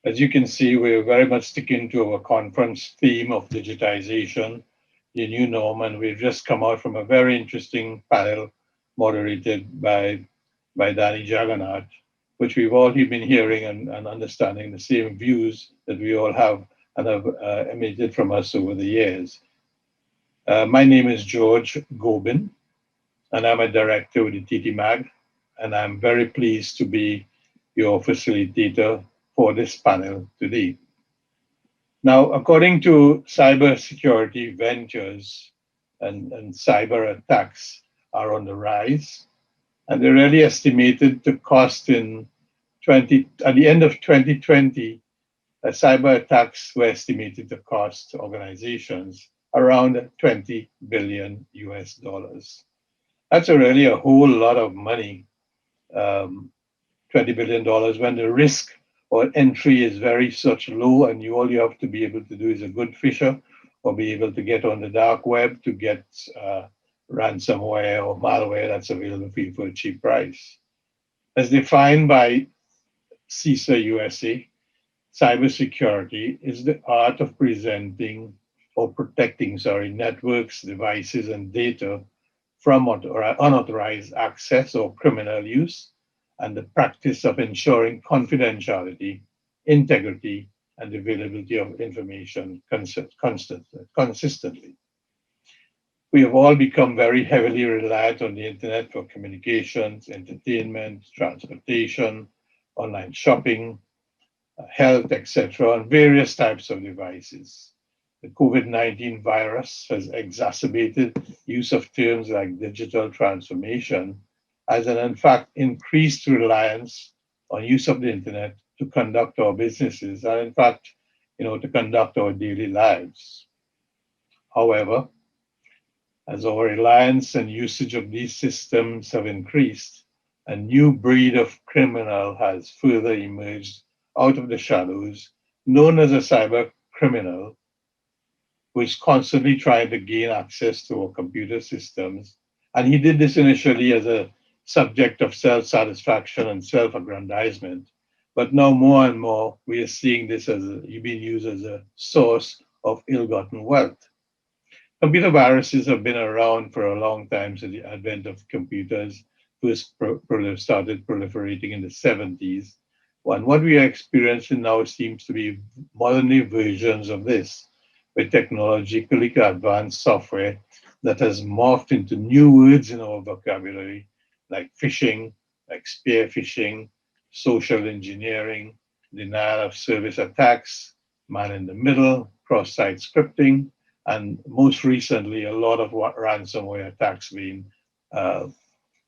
As you can see, we're very much sticking to our conference theme of digitization, the new norm, and we've just come out from a very interesting panel moderated by Danny Jagannath, which we've all been hearing and understanding the same views that we all have and have emitted from us over the years. My name is George Gobin, and I'm a director with the TTMAG, and I'm very pleased to be your facilitator for this panel today. Now, according to cybersecurity ventures and cyber attacks are on the rise, and they're really estimated to cost at the end of 2020, cyber attacks were estimated to cost organizations around $20 billion US. That's really a whole lot of money, $20 billion, when the risk or entry is very such low, and all you have to be able to do is a good fisher or be able to get on the dark web to get ransomware or malware that's available for you for a cheap price. As defined by CISA USA, cybersecurity is the art of presenting or protecting, networks, devices, and data from unauthorized access or criminal use, and the practice of ensuring confidentiality, integrity, and availability of information consistently. We have all become very heavily reliant on the internet for communications, entertainment, transportation, online shopping, health, etc., on various types of devices. The COVID-19 virus has exacerbated use of terms like digital transformation as an, in fact, increased reliance on use of the internet to conduct our businesses and, in fact, to conduct our daily lives. However, as our reliance and usage of these systems have increased, a new breed of criminal has further emerged out of the shadows, known as a cyber criminal, who is constantly trying to gain access to our computer systems. And he did this initially as a subject of self-satisfaction and self-aggrandizement. But now more and more, we are seeing this as being used as a source of ill-gotten wealth. Computer viruses have been around for a long time since the advent of computers first started proliferating in the 70s. And what we are experiencing now seems to be modern-day versions of this, with technologically advanced software that has morphed into new words in our vocabulary, like phishing, like spear phishing, social engineering, denial of service attacks, man in the middle, cross-site scripting, and most recently, a lot of ransomware attacks being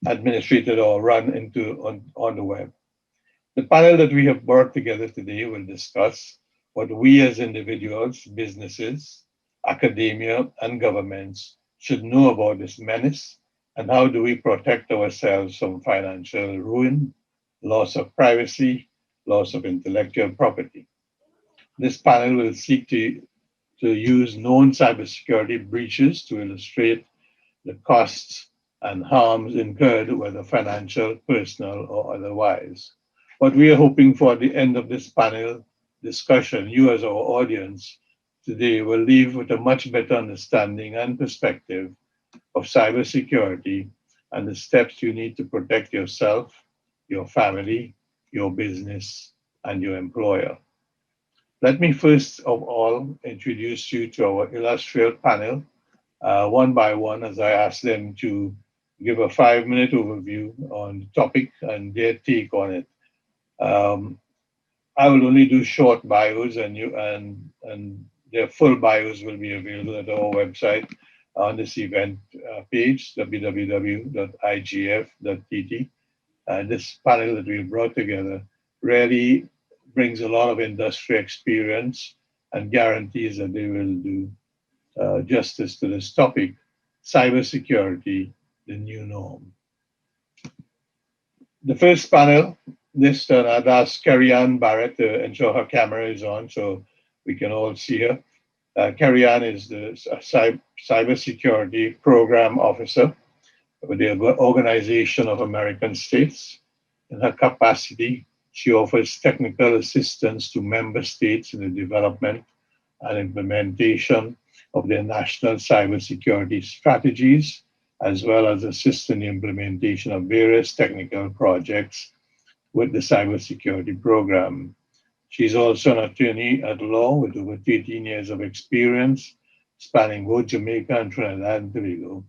administrated or run on the web. The panel that we have brought together today will discuss what we as individuals, businesses, academia, and governments should know about this menace, and how do we protect ourselves from financial ruin, loss of privacy, loss of intellectual property. This panel will seek to use known cybersecurity breaches to illustrate the costs and harms incurred, whether financial, personal, or otherwise. What we are hoping for at the end of this panel discussion, you as our audience today will leave with a much better understanding and perspective of cybersecurity and the steps you need to protect yourself, your family, your business, and your employer. Let me first of all introduce you to our illustrious panel, one by one, as I ask them to give a 5-minute overview on the topic and their take on it. I will only do short bios, and their full bios will be available at our website on this event page, www.igf.tt. This panel that we brought together really brings a lot of industry experience and guarantees that they will do justice to this topic, cybersecurity, the new norm. The first panel, this turn, I'd ask Kerry-Ann Barrett to ensure her camera is on so we can all see her. Kerry-Ann is the Cybersecurity Program Officer with the Organization of American States. In her capacity, She offers technical assistance to member states in the development and implementation of their national cybersecurity strategies, as well as assist in the implementation of various technical projects with the cybersecurity program. She's also an attorney at law with over 13 years of experience, spanning both Jamaica and Trinidad and Tobago.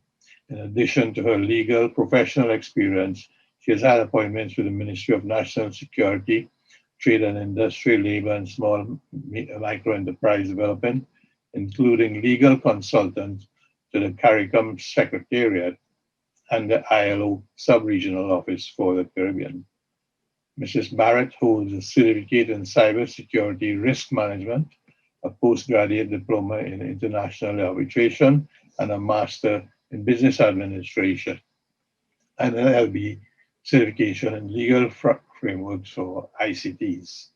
In addition to her legal professional experience, she has had appointments with the Ministry of National Security, Trade and Industry, Labor and Small Micro Enterprise Development, including legal consultant to the CARICOM Secretariat and the ILO Sub-Regional Office for the Caribbean. Mrs. Barrett holds a certificate in cybersecurity risk management, a postgraduate diploma in international arbitration, and a master in business administration, and an LB certification in legal frameworks for ICTs.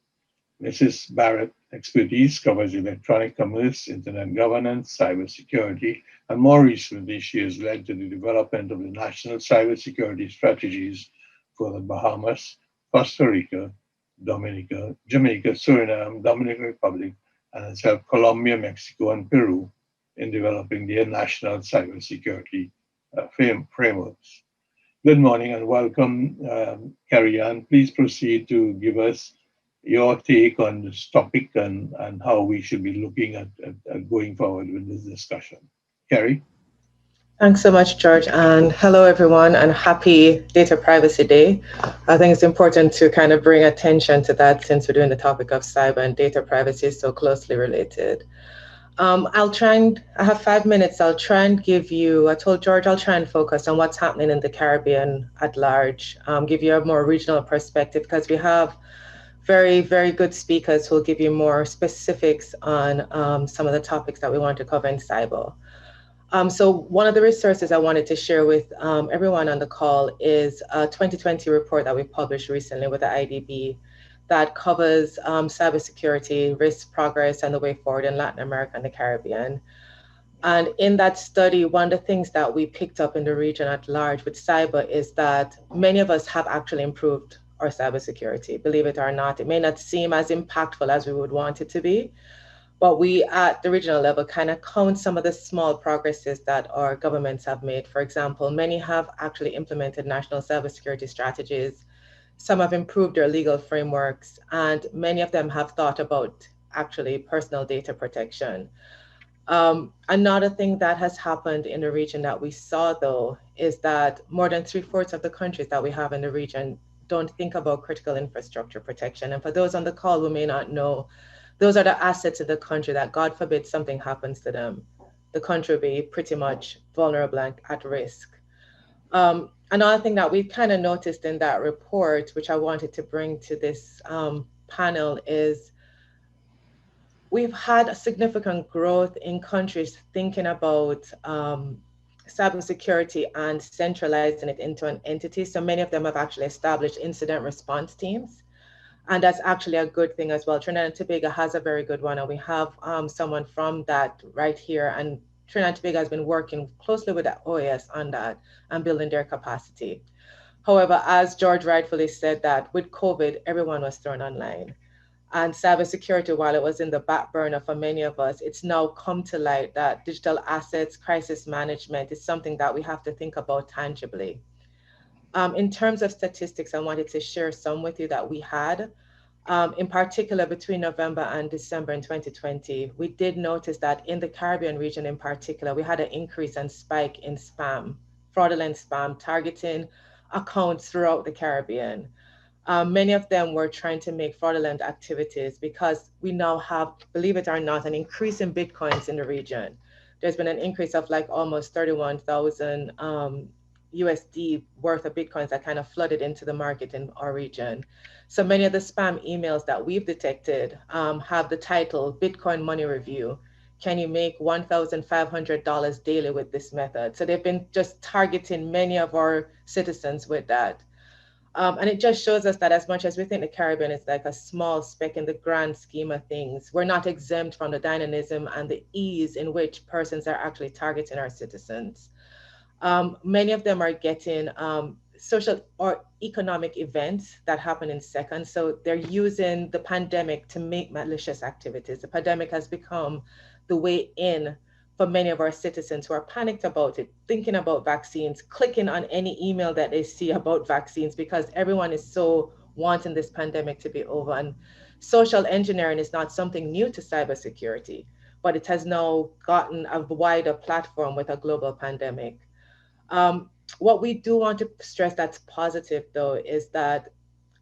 Mrs. Barrett's expertise covers electronic commerce, internet governance, cybersecurity, and more recently, she has led to the development of the national cybersecurity strategies for the Bahamas, Costa Rica, Dominica, Jamaica, Suriname, Dominican Republic, and has helped Colombia, Mexico, and Peru in developing their national cybersecurity frameworks. Good morning and welcome, Kerry-Ann. Please proceed to give us your take on this topic and how we should be looking at going forward with this discussion. Kerry? Thanks so much, George, and hello everyone, and happy Data Privacy Day. I think it's important to kind of bring attention to that since we're doing the topic of cyber and data privacy is so closely related. I have 5 minutes. I'll try and give you, I told George I'll try and focus on what's happening in the Caribbean at large, give you a more regional perspective because we have very, very good speakers who will give you more specifics on some of the topics that we want to cover in cyber. So one of the resources I wanted to share with everyone on the call is a 2020 report that we published recently with the IDB that covers cybersecurity, risk, progress, and the way forward in Latin America and the Caribbean. And in that study, one of the things that we picked up in the region at large with cyber is that many of us have actually improved our cybersecurity, believe it or not. It may not seem as impactful as we would want it to be, but we at the regional level kind of count some of the small progresses that our governments have made. For example, many have actually implemented national cybersecurity strategies. Some have improved their legal frameworks, and many of them have thought about actually personal data protection. Another thing that has happened in the region that we saw, though, is that more than 3/4 of the countries that we have in the region don't think about critical infrastructure protection. And for those on the call who may not know, those are the assets of the country that, God forbid, something happens to them, the country will be pretty much vulnerable and at risk. Another thing that we kind of noticed in that report, which I wanted to bring to this panel, is we've had a significant growth in countries thinking about cybersecurity and centralizing it into an entity. So many of them have actually established incident response teams. And that's actually a good thing as well. Trinidad and Tobago has a very good one, and we have someone from that right here. And Trinidad and Tobago has been working closely with the OAS on that and building their capacity. However, as George rightfully said, that with COVID, everyone was thrown online. And cybersecurity, while it was in the back burner for many of us, it's now come to light that digital assets, crisis management is something that we have to think about tangibly. In terms of statistics, I wanted to share some with you that we had. In particular, between November and December in 2020, we did notice that in the Caribbean region in particular, we had an increase and spike in spam, fraudulent spam, targeting accounts throughout the Caribbean. Many of them were trying to make fraudulent activities because we now have, believe it or not, an increase in Bitcoins in the region. There's been an increase of like almost 31,000 USD worth of Bitcoins that kind of flooded into the market in our region. So many of the spam emails that we've detected have the title Bitcoin Money Review. Can you make $1,500 daily with this method? So they've been just targeting many of our citizens with that. And it just shows us that as much as we think the Caribbean is like a small speck in the grand scheme of things, we're not exempt from the dynamism and the ease in which persons are actually targeting our citizens. Many of them are getting social or economic events that happen in seconds. So they're using the pandemic to make malicious activities. The pandemic has become the way in for many of our citizens who are panicked about it, thinking about vaccines, clicking on any email that they see about vaccines, because everyone is so wanting this pandemic to be over. And social engineering is not something new to cybersecurity, but it has now gotten a wider platform with a global pandemic. What we do want to stress that's positive, though, is that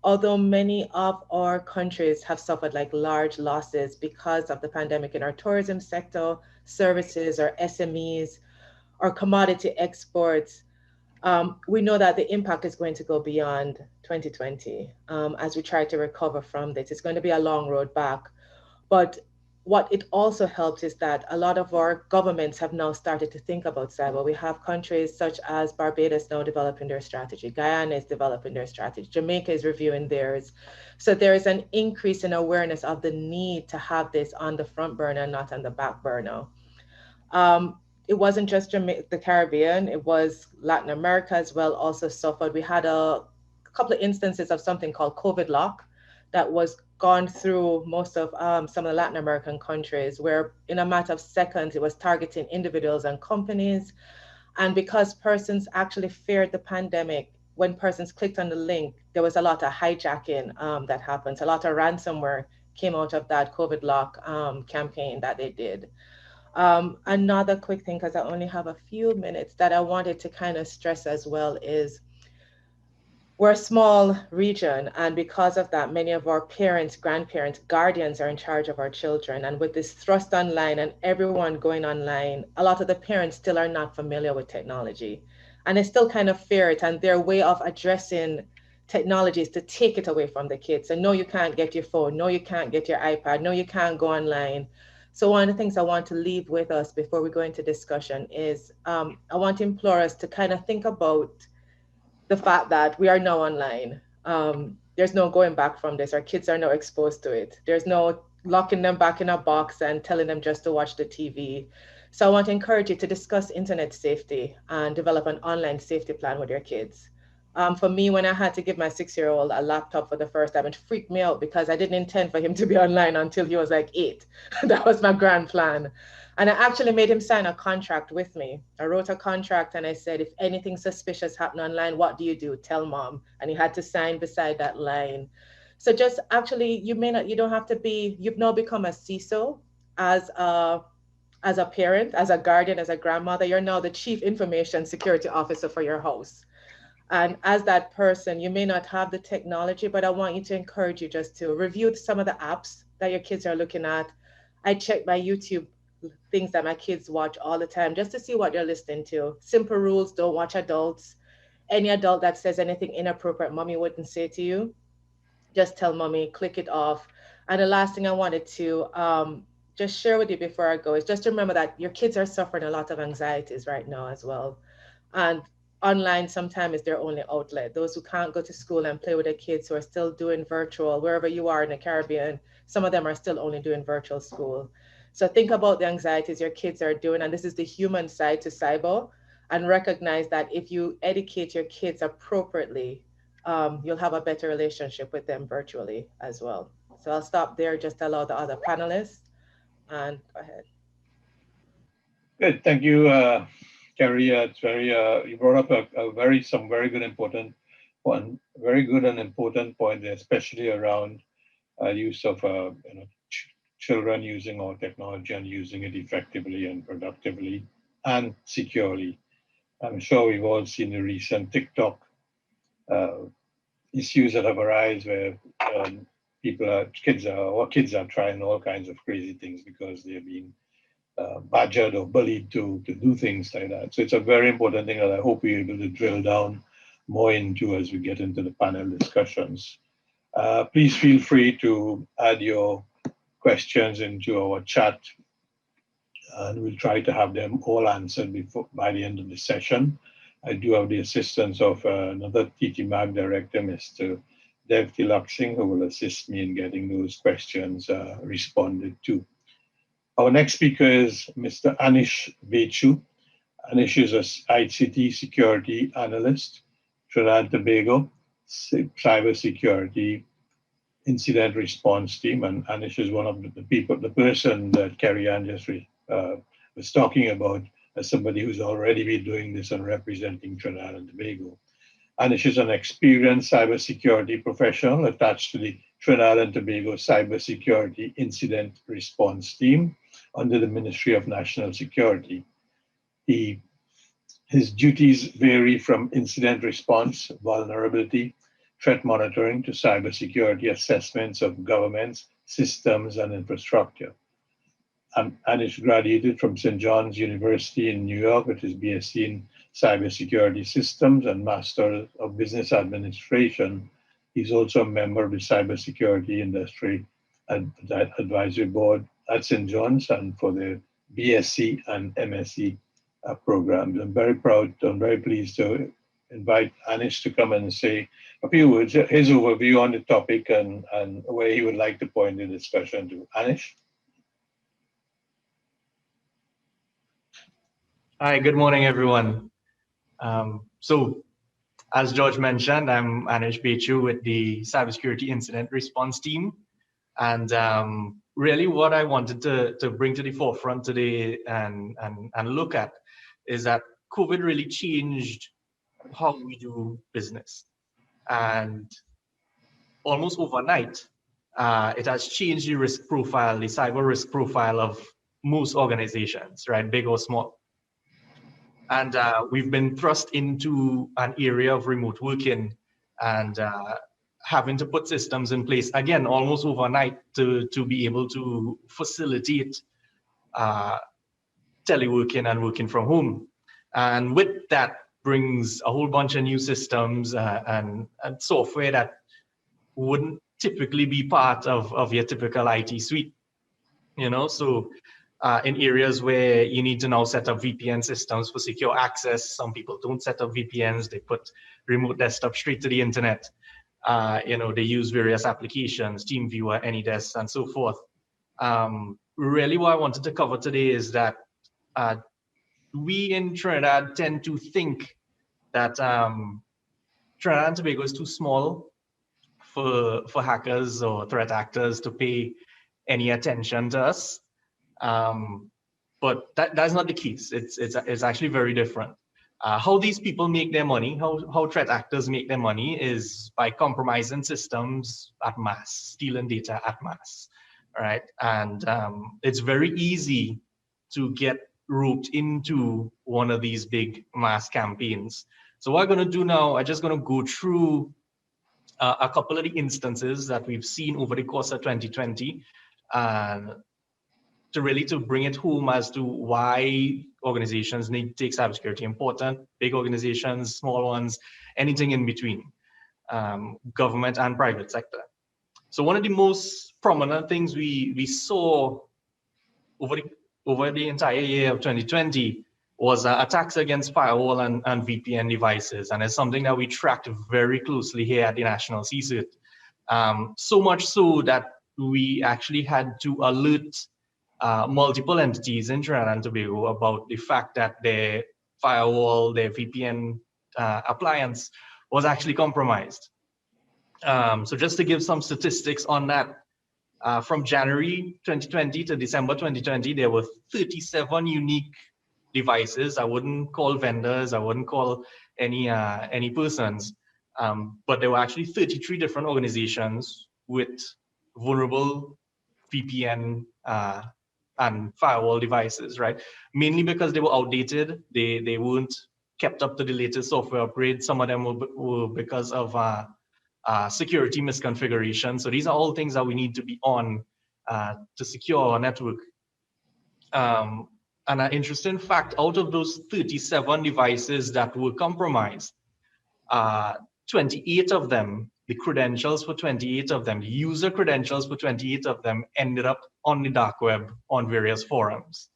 although many of our countries have suffered like large losses because of the pandemic in our tourism sector, services, or SMEs, or commodity exports, we know that the impact is going to go beyond 2020 as we try to recover from this. It's going to be a long road back. But what it also helps is that a lot of our governments have now started to think about cyber. We have countries such as Barbados now developing their strategy. Guyana is developing their strategy. Jamaica is reviewing theirs. So there is an increase in awareness of the need to have this on the front burner, not on the back burner. It wasn't just the Caribbean, it was Latin America as well also suffered. We had a couple of instances of something called COVID lock that was gone through most of some of the Latin American countries, where in a matter of seconds, it was targeting individuals and companies. And because persons actually feared the pandemic, when persons clicked on the link, there was a lot of hijacking that happened. So a lot of ransomware came out of that COVID lock campaign that they did. Another quick thing, because I only have a few minutes, that I wanted to kind of stress as well is we're a small region, and because of that, many of our parents, grandparents, guardians are in charge of our children. And with this thrust online and everyone going online, a lot of the parents still are not familiar with technology. And they still kind of fear it, and their way of addressing technology is to take it away from the kids. And no, you can't get your phone. No, you can't get your iPad. No, you can't go online. So one of the things I want to leave with us before we go into discussion is I want to implore us to kind of think about the fact that we are now online. There's no going back from this. Our kids are now exposed to it. There's no locking them back in a box and telling them just to watch the TV. So I want to encourage you to discuss internet safety and develop an online safety plan with your kids. For me, when I had to give my 6-year-old a laptop for the first time, it freaked me out because I didn't intend for him to be online until he was like 8. That was my grand plan. And I actually made him sign a contract with me. I wrote a contract and I said, if anything suspicious happen online, what do you do? Tell mom. And he had to sign beside that line. So just actually, you don't have to be, you've now become a CISO as a parent, as a guardian, as a grandmother. You're now the chief information security officer for your house. And as that person, you may not have the technology, but I want you to encourage you just to review some of the apps that your kids are looking at. I check my YouTube things that my kids watch all the time just to see what they're listening to. Simple rules: don't watch adults. Any adult that says anything inappropriate, mommy wouldn't say to you, just tell mommy, click it off. And the last thing I wanted to just share with you before I go is just remember that your kids are suffering a lot of anxieties right now as well. And online sometimes is their only outlet. Those who can't go to school and play with their kids who are still doing virtual, wherever you are in the Caribbean, some of them are still only doing virtual school. So think about the anxieties your kids are doing, and this is the human side to cyber, and recognize that if you educate your kids appropriately, you'll have a better relationship with them virtually as well. So I'll stop there, just allow the other panelists, and go ahead. Good, thank you, Kerry. It's very you brought up some very good important one, very good and important point, especially around use of children using our technology and using it effectively and productively and securely. I'm sure we've all seen the recent TikTok issues that have arisen where kids are trying all kinds of crazy things because they're being badgered or bullied to do things like that. So it's a very important thing that I hope we're able to drill down more into as we get into the panel discussions. Please feel free to add your questions into our chat, and we'll try to have them all answered by the end of the session. I do have the assistance of another TTMAG director, Mr. Singh, who will assist me in getting those questions responded to. Our next speaker is Mr. Anish Bachu. Anish is an ICT security analyst Trinidad and Tobago Cybersecurity Incident Response Team, and Anish is one of the person that Kerry-Ann just was talking about as somebody who's already been doing this and representing Trinidad and Tobago. Anish is an experienced cybersecurity professional attached to the Trinidad and Tobago Cybersecurity Incident Response Team under the Ministry of National Security. His duties vary from incident response, vulnerability, threat monitoring to cybersecurity assessments of governments, systems, and infrastructure. Anish graduated from St. John's University in New York with his BSc in Cybersecurity Systems and Master of Business Administration. He's also a member of the Cybersecurity Industry Advisory Board at St. John's and for the BSc and MSc programs. I'm very pleased to invite Anish to come and say a few words, his overview on the topic and where he would like to point the discussion to. Anish? Hi, good morning, everyone. So, as George mentioned, I'm Anish Bachu with the Cybersecurity Incident Response Team. And really what I wanted to bring to the forefront today and look at is that COVID really changed how we do business. And almost overnight, it has changed the risk profile, the cyber risk profile of most organizations, right, big or small. And we've been thrust into an area of remote working and having to put systems in place, again, almost overnight to be able to facilitate teleworking and working from home. And with that brings a whole bunch of new systems and software that wouldn't typically be part of your typical IT suite, you know? So in areas where you need to now set up VPN systems for secure access, some people don't set up VPNs, they put remote desktop straight to the internet. You know, they use various applications, TeamViewer, AnyDesk, and so forth. Really what I wanted to cover today is that we in Trinidad tend to think that Trinidad and Tobago is too small for hackers or threat actors to pay any attention to us. But that's not the case. It's actually very different. How these people make their money, how threat actors make their money is by compromising systems at mass, stealing data at mass, right? And it's very easy to get roped into one of these big mass campaigns. So what I'm gonna do now, I'm just gonna go through a couple of the instances that we've seen over the course of 2020 to bring it home as to why organizations need to take cybersecurity important, big organizations, small ones, anything in between, government and private sector. So one of the most prominent things we saw over the entire year of 2020 was attacks against firewall and VPN devices. And it's something that we tracked very closely here at the National CSIRT. So much so that we actually had to alert multiple entities in Trinidad and Tobago about the fact that their firewall, their VPN appliance was actually compromised. So just to give some statistics on that, from January 2020 to December 2020, there were 37 unique devices. I wouldn't call vendors, I wouldn't call any persons, but there were actually 33 different organizations with vulnerable VPN and firewall devices, right? Mainly because they were outdated, they weren't kept up to the latest software upgrades. Some of them were because of security misconfiguration. So these are all things that we need to be on to secure our network. And an interesting fact, out of those 37 devices that were compromised, 28 of them, the credentials for 28 of them, the user credentials for 28 of them ended up on the dark web on various forums.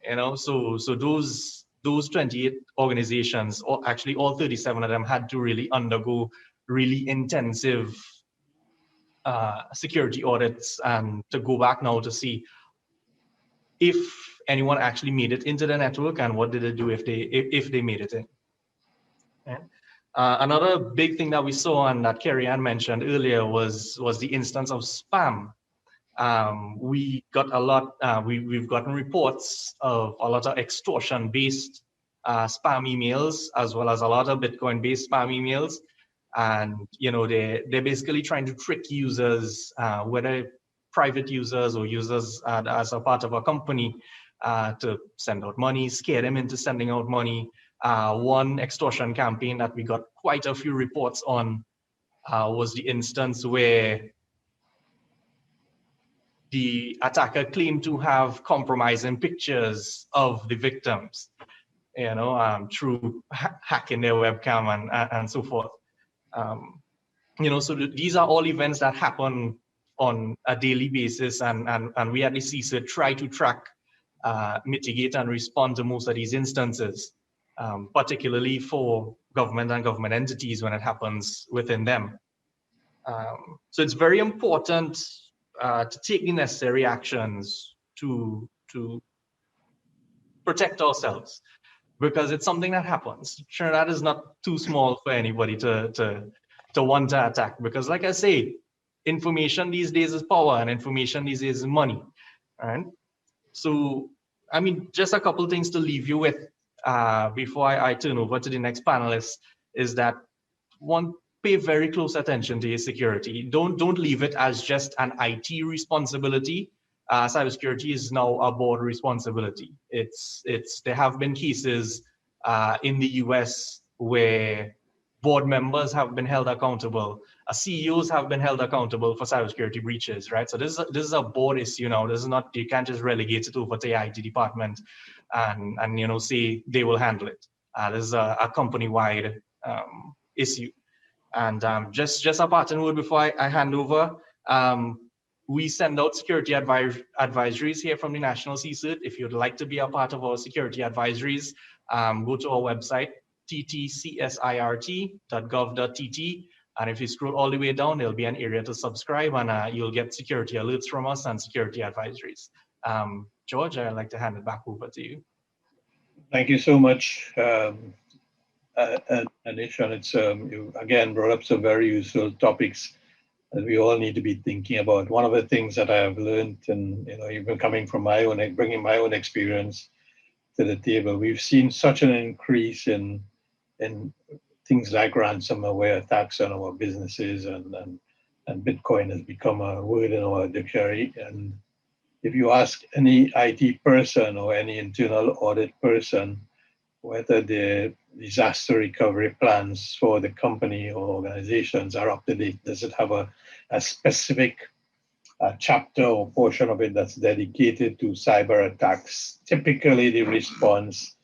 You know, so those 28 organizations, or actually all 37 of them, had to really undergo really intensive security audits and to go back now to see if anyone actually made it into the network and what did they do if they made it in. Okay. Another big thing that we saw and that Kerry-Ann mentioned earlier was the instance of spam. We got a lot, we've gotten reports of a lot of extortion-based spam emails, as well as a lot of Bitcoin-based spam emails. And they're basically trying to trick users, whether private users or users as a part of a company, to send out money, scare them into sending out money. One extortion campaign that we got quite a few reports on was the instance where the attacker claimed to have compromising pictures of the victims, through hacking their webcam and so forth. So these are all events that happen on a daily basis, and we at the CSIRT try to track, mitigate, and respond to most of these instances, particularly for government and government entities when it happens within them. So it's very important to take the necessary actions to protect ourselves, because it's something that happens. Trinidad is not too small for anybody to want to attack, because like I say, information these days is power, and information these days is money, right? So, I mean, just a couple things to leave you with before I turn over to the next panelist is that, one, pay very close attention to your security. Don't leave it as just an IT responsibility. Cybersecurity is now a board responsibility. There have been cases in the US where board members have been held accountable. CEOs have been held accountable for cybersecurity breaches, right? So this is a board issue now. This is not, you can't just relegate it over to the IT department and say they will handle it. This is a company-wide issue. And just a parting word before I hand over. We send out security advisories here from the National CSIRT. If you'd like to be a part of our security advisories, go to our website, ttcsirt.gov.tt. And if you scroll all the way down, there'll be an area to subscribe, and you'll get security alerts from us and security advisories. George, I'd like to hand it back over to you. Thank you so much, Anish. And you again brought up some very useful topics that we all need to be thinking about. One of the things that I have learned, and even coming from bringing my own experience to the table, we've seen such an increase in things like ransomware attacks on our businesses, and Bitcoin has become a word in our dictionary. And if you ask any IT person or any internal audit person whether the disaster recovery plans for the company or organizations are up to date, does it have a specific chapter or portion of it that's dedicated to cyber attacks? Typically, the response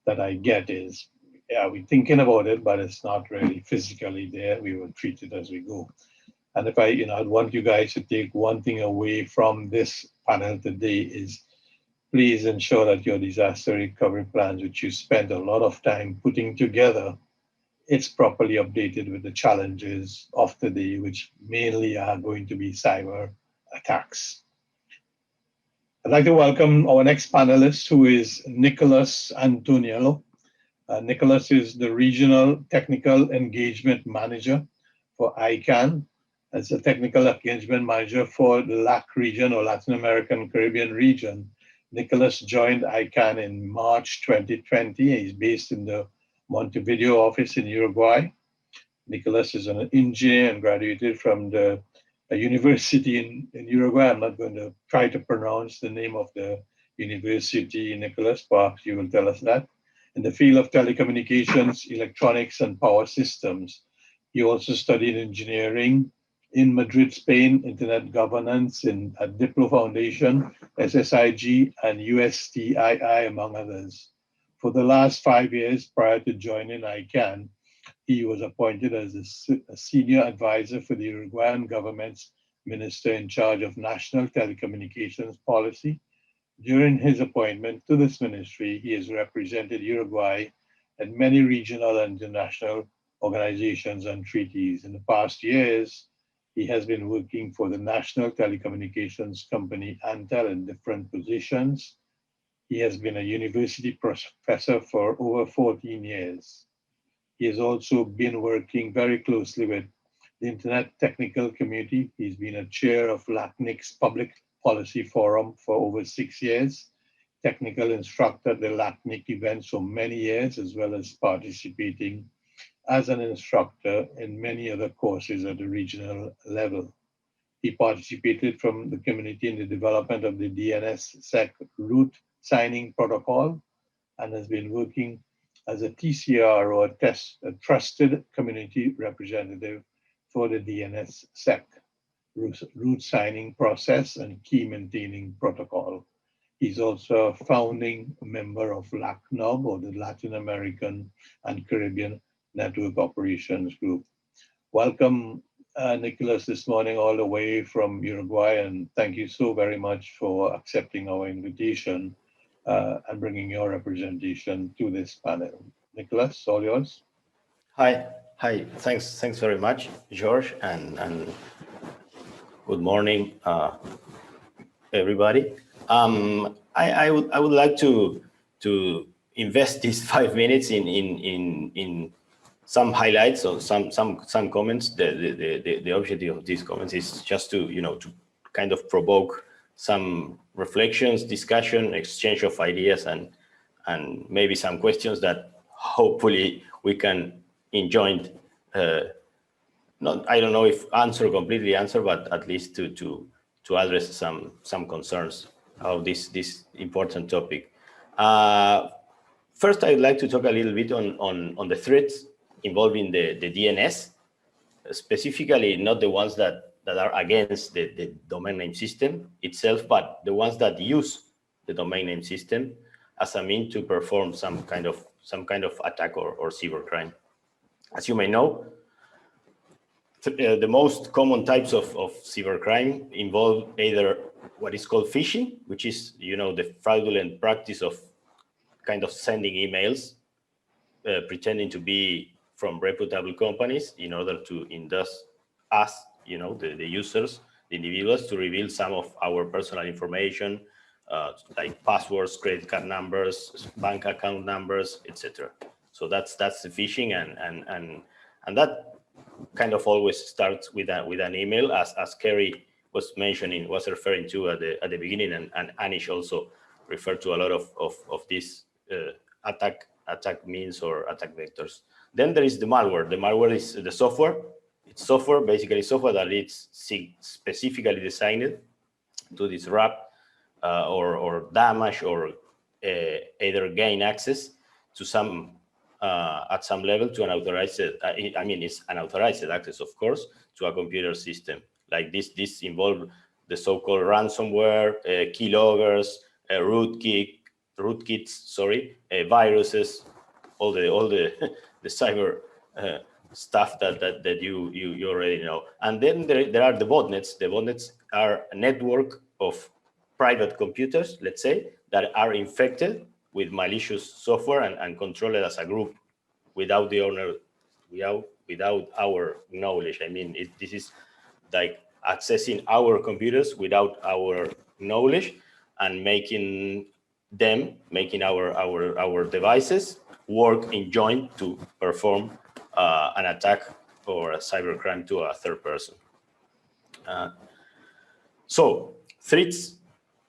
that I get is, yeah, we're thinking about it, but it's not really physically there. We will treat it as we go. And if I'd want you guys to take one thing away from this panel today is, please ensure that your disaster recovery plans, which you spend a lot of time putting together, it's properly updated with the challenges of today, which mainly are going to be cyber attacks. I'd like to welcome our next panelist, who is Nicolas Antoniello. Nicolas is the Regional Technical Engagement Manager for ICANN. As a Technical Engagement Manager for the LAC region, or Latin American Caribbean region, Nicolas joined ICANN in March 2020. He's based in the Montevideo office in Uruguay. Nicolas is an engineer and graduated from a university in Uruguay. I'm not going to try to pronounce the name of the university, Nicolas, perhaps you will tell us that. In the field of telecommunications, electronics, and power systems. He also studied engineering in Madrid, Spain, Internet Governance at Diplo Foundation, SSIG, and USTII, among others. For the last 5 years prior to joining ICANN, he was appointed as a senior advisor for the Uruguayan government's minister in charge of national telecommunications policy. During his appointment to this ministry, he has represented Uruguay at many regional and international organizations and treaties. In the past years, he has been working for the national telecommunications company Antel in different positions. He has been a university professor for over 14 years. He has also been working very closely with the Internet technical community. He's been a chair of LATNIC's Public Policy Forum for over 6 years, technical instructor at the LATNIC events for many years, as well as participating as an instructor in many other courses at the regional level. He participated from the community in the development of the DNSSEC root signing protocol and has been working as a TCR or a trusted community representative for the DNSSEC root signing process and key maintaining protocol. He's also a founding member of LACNOB, or the Latin American and Caribbean Network Operations Group. Welcome, Nicolas, this morning all the way from Uruguay, and thank you so very much for accepting our invitation and bringing your representation to this panel. Nicolas, all yours. Hi, thanks very much, George, and good morning, everybody. I would like to invest these 5 minutes in some highlights or some comments. The objective of these comments is just to to kind of provoke some reflections, discussion, exchange of ideas, and maybe some questions that hopefully we can enjoy. I don't know if completely answer, but at least to address some concerns of this important topic. First, I'd like to talk a little bit on the threats involving the DNS, specifically not the ones that are against the domain name system itself, but the ones that use the domain name system as a means to perform some kind of attack or cybercrime. As you may know, the most common types of cybercrime involve either what is called phishing, which is the fraudulent practice of kind of sending emails pretending to be from reputable companies in order to induce us, the users, the individuals, to reveal some of our personal information, like passwords, credit card numbers, bank account numbers, etc. So that's the phishing, and that kind of always starts with an email, as Kerry was referring to at the beginning, and Anish also referred to a lot of these attack means or attack vectors. Then there is the malware. The malware is the software. It's basically software that is specifically designed to disrupt or damage or either gain access to some at some level to an authorized. It's unauthorized access, of course, to a computer system. Like this involve the so-called ransomware, keyloggers, rootkits, viruses, all the cyber stuff that you already know. And then there are the botnets. The botnets are a network of private computers, let's say, that are infected with malicious software and controlled as a group without the owner, without our knowledge. This is like accessing our computers without our knowledge and making our devices work in joint to perform an attack or a cybercrime to a third person. So threats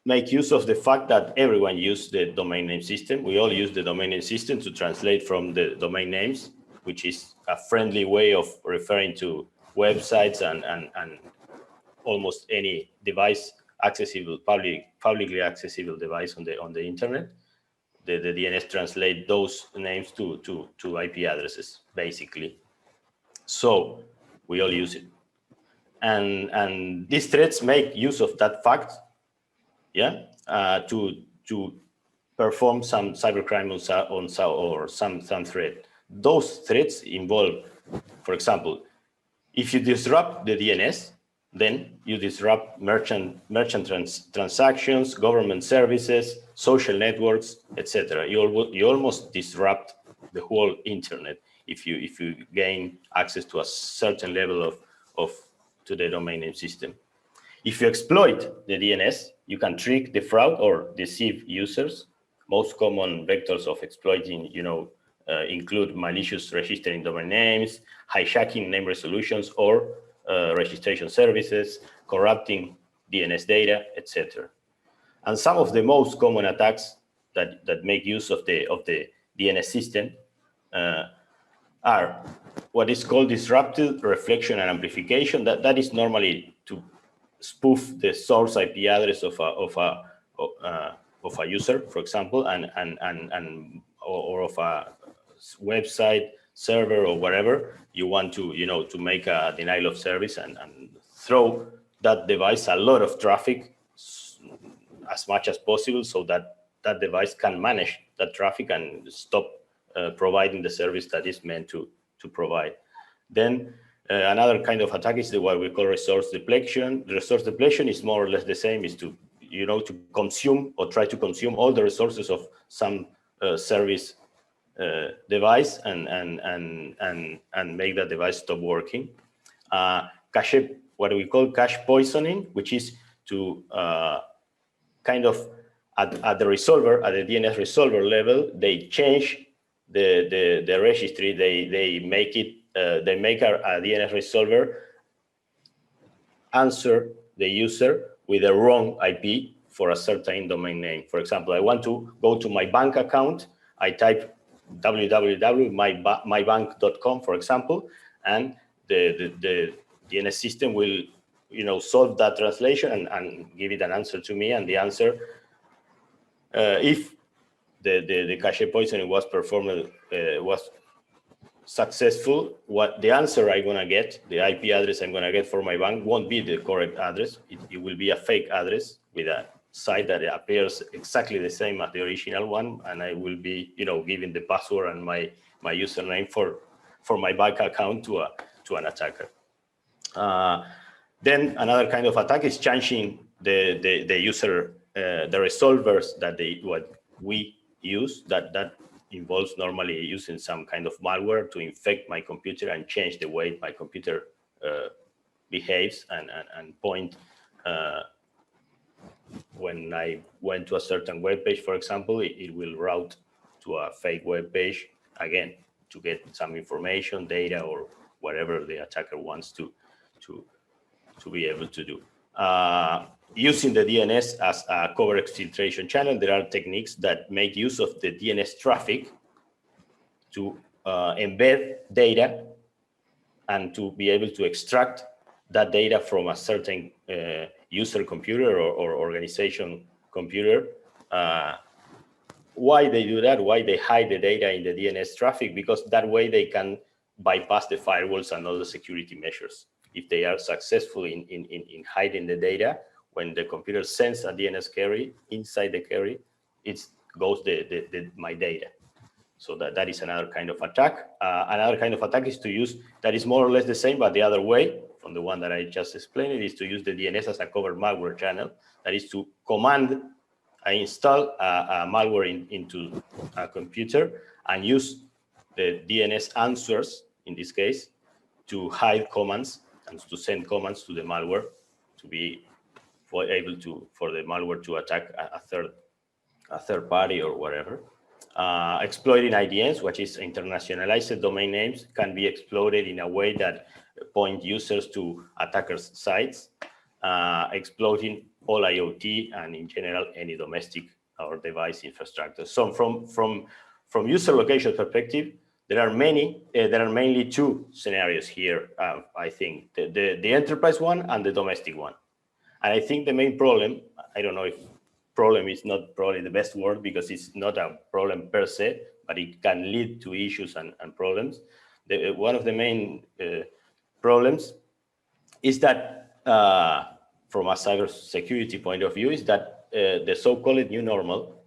make use of the fact that everyone uses the domain name system. We all use the domain name system to translate from the domain names, which is a friendly way of referring to websites and almost any device accessible, publicly accessible device on the internet. The DNS translate those names to IP addresses, basically. So we all use it, and these threats make use of that fact, to perform some cybercrime or some threat. Those threats involve, for example, if you disrupt the DNS, then you disrupt merchant transactions, government services, social networks, etc. You almost disrupt the whole internet if you gain access to a certain level to the domain name system. If you exploit the DNS, you can trick, defraud, or deceive users. Most common vectors of exploiting, include malicious registering domain names, hijacking name resolutions or registration services, corrupting DNS data, etc. And some of the most common attacks that make use of the DNS system are what is called disrupted reflection and amplification. That is normally to spoof the source IP address of a user, for example, or of a website server or whatever. You want to to make a denial of service and throw that device a lot of traffic as much as possible, so that that device can manage that traffic and stop providing the service that is meant to provide. Then another kind of attack is what we call resource depletion. The resource depletion is more or less the same, is to to consume or try to consume all the resources of some service device and make that device stop working. Cache, what we call cache poisoning, which is to kind of at the resolver, at the DNS resolver level, they change the registry. They make it they make a DNS resolver answer the user with a wrong IP for a certain domain name. For example, I want to go to my bank account. I type www.mybank.com, for example, and the DNS system will solve that translation and give it an answer to me. And the answer, if the cache poisoning was performed, was successful, what the answer I'm gonna get, the IP address I'm gonna get for my bank won't be the correct address. It will be a fake address with a site that appears exactly the same as the original one, and I will be giving the password and my username for my bank account to an attacker. Then another kind of attack is changing the user the resolvers that what we use, that involves normally using some kind of malware to infect my computer and change the way my computer behaves and point when I went to a certain web page, for example, it will route to a fake web page again to get some information, data, or whatever the attacker wants to be able to do. Using the DNS as a covert exfiltration channel, there are techniques that make use of the DNS traffic to embed data and to be able to extract that data from a certain user computer or organization computer. Why they do that? Why they hide the data in the DNS traffic? Because that way they can bypass the firewalls and all the security measures. If they are successful in hiding the data, when the computer sends a DNS query, inside the query, it goes my data. So that is another kind of attack. Another kind of attack is to use, that is more or less the same, but the other way, from the one that I just explained, it is to use the DNS as a covert malware channel. That is to command, I install a malware into a computer and use the DNS answers, in this case, to hide commands and to send commands to the malware to be able to, for the malware to attack a third party or whatever. Exploiting IDNs, which is internationalized domain names, can be exploited in a way that point users to attackers' sites, exploiting all IoT and in general any domestic or device infrastructure. So from user location perspective, there are mainly two scenarios here. I think the enterprise one and the domestic one. And I think the main problem, I don't know if problem is not probably the best word because it's not a problem per se, but it can lead to issues and problems. One of the main problems is that from a cybersecurity point of view is that the so-called new normal,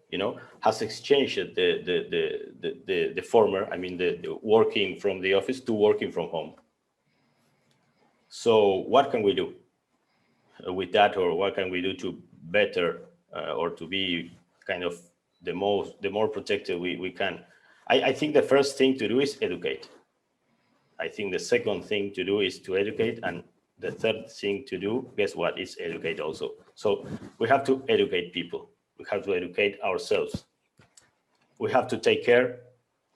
has exchanged the former, I mean, the working from the office to working from home. So what can we do with that, or what can we do to better or to be kind of the more protected we can? I think the first thing to do is educate. I think the second thing to do is to educate, and the third thing to do, guess what, is educate also. So we have to educate people. We have to educate ourselves. We have to take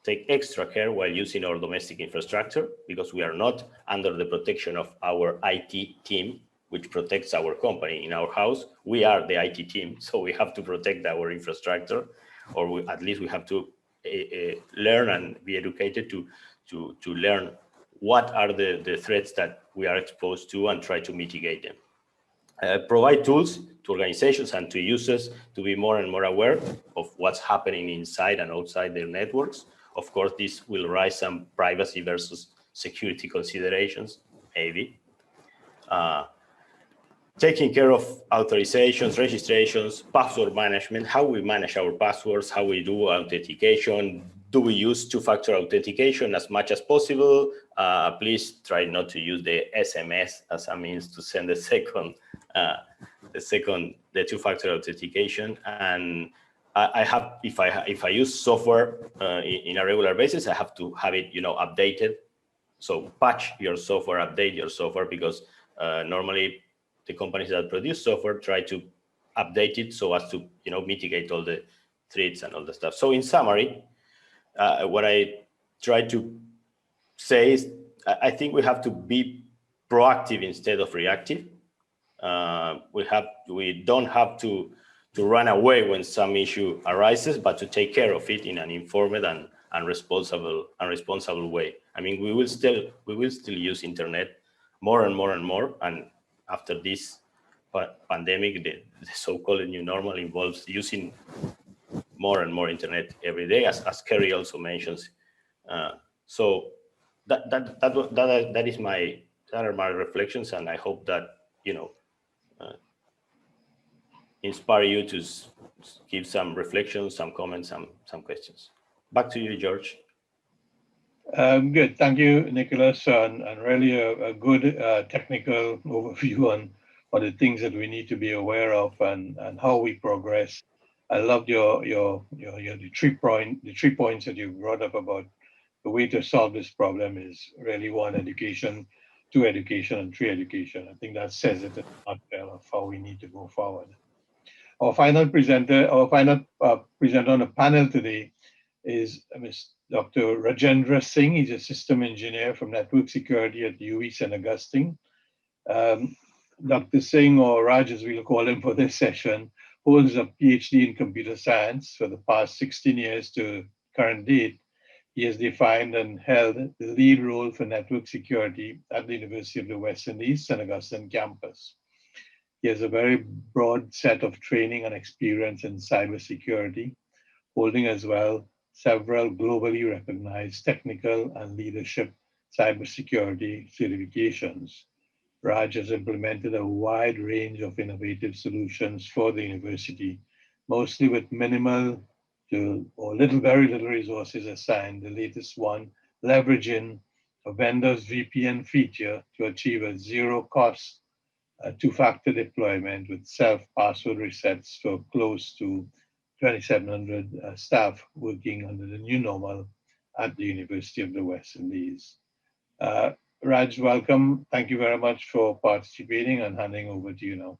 take extra care while using our domestic infrastructure, because we are not under the protection of our IT team, which protects our company. In our house, we are the IT team, so we have to protect our infrastructure, or at least we have to learn and be educated to learn what are the threats that we are exposed to and try to mitigate them. Provide tools to organizations and to users to be more and more aware of what's happening inside and outside their networks. Of course, this will raise some privacy versus security considerations, maybe. Taking care of authorizations, registrations, password management, how we manage our passwords, how we do authentication. Do we use two-factor authentication as much as possible? Please try not to use the SMS as a means to send the two-factor authentication. And I have, if I use software in a regular basis, I have to have it, updated. So patch your software, update your software, because normally the companies that produce software try to update it so as to, mitigate all the threats and all the stuff. So in summary, what I try to say is, I think we have to be proactive instead of reactive. We don't have to run away when some issue arises, but to take care of it in an informed and responsible way. I mean, we will still use internet more and more and more. And after this pandemic, the so-called new normal involves using more and more internet every day, as Kerry also mentions. So that are my reflections, and I hope that inspire you to give some reflections, some comments, some questions. Back to you, George. Good, thank you, Nicolas, and really a good technical overview on the things that we need to be aware of and how we progress. I loved the 3 points that you brought up about the way to solve this problem is really 1, education, 2, education, and 3, education. I think that says it in a nutshell of how we need to go forward. Our final presenter on the panel today is Dr. Rajendra Singh. He's a system engineer from network security at UWI St. Augustine. Dr. Singh, or Raj as we'll call him for this session, holds a PhD in computer science for the past 16 years to current date. He has defined and held the lead role for network security at the University of the West Indies, St. Augustine campus. He has a very broad set of training and experience in cybersecurity, holding as well several globally recognized technical and leadership cybersecurity certifications. Raj has implemented a wide range of innovative solutions for the university, mostly with minimal to or very little resources assigned. The latest one leveraging a vendor's VPN feature to achieve a zero-cost two-factor deployment with self-password resets for close to 2,700 staff working under the new normal at the University of the West Indies. Raj, welcome. Thank you very much for participating, and handing over to you now.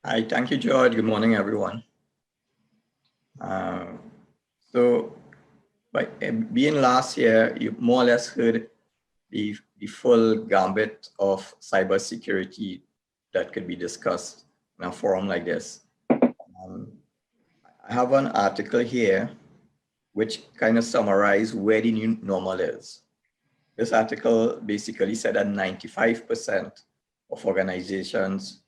Hi, thank you, George. Good morning, everyone. So, by being last year, you more or less heard the full gambit of cybersecurity that could be discussed in a forum like this. I have an article here which kind of summarizes where the new normal is. This article basically said that 95% of organizations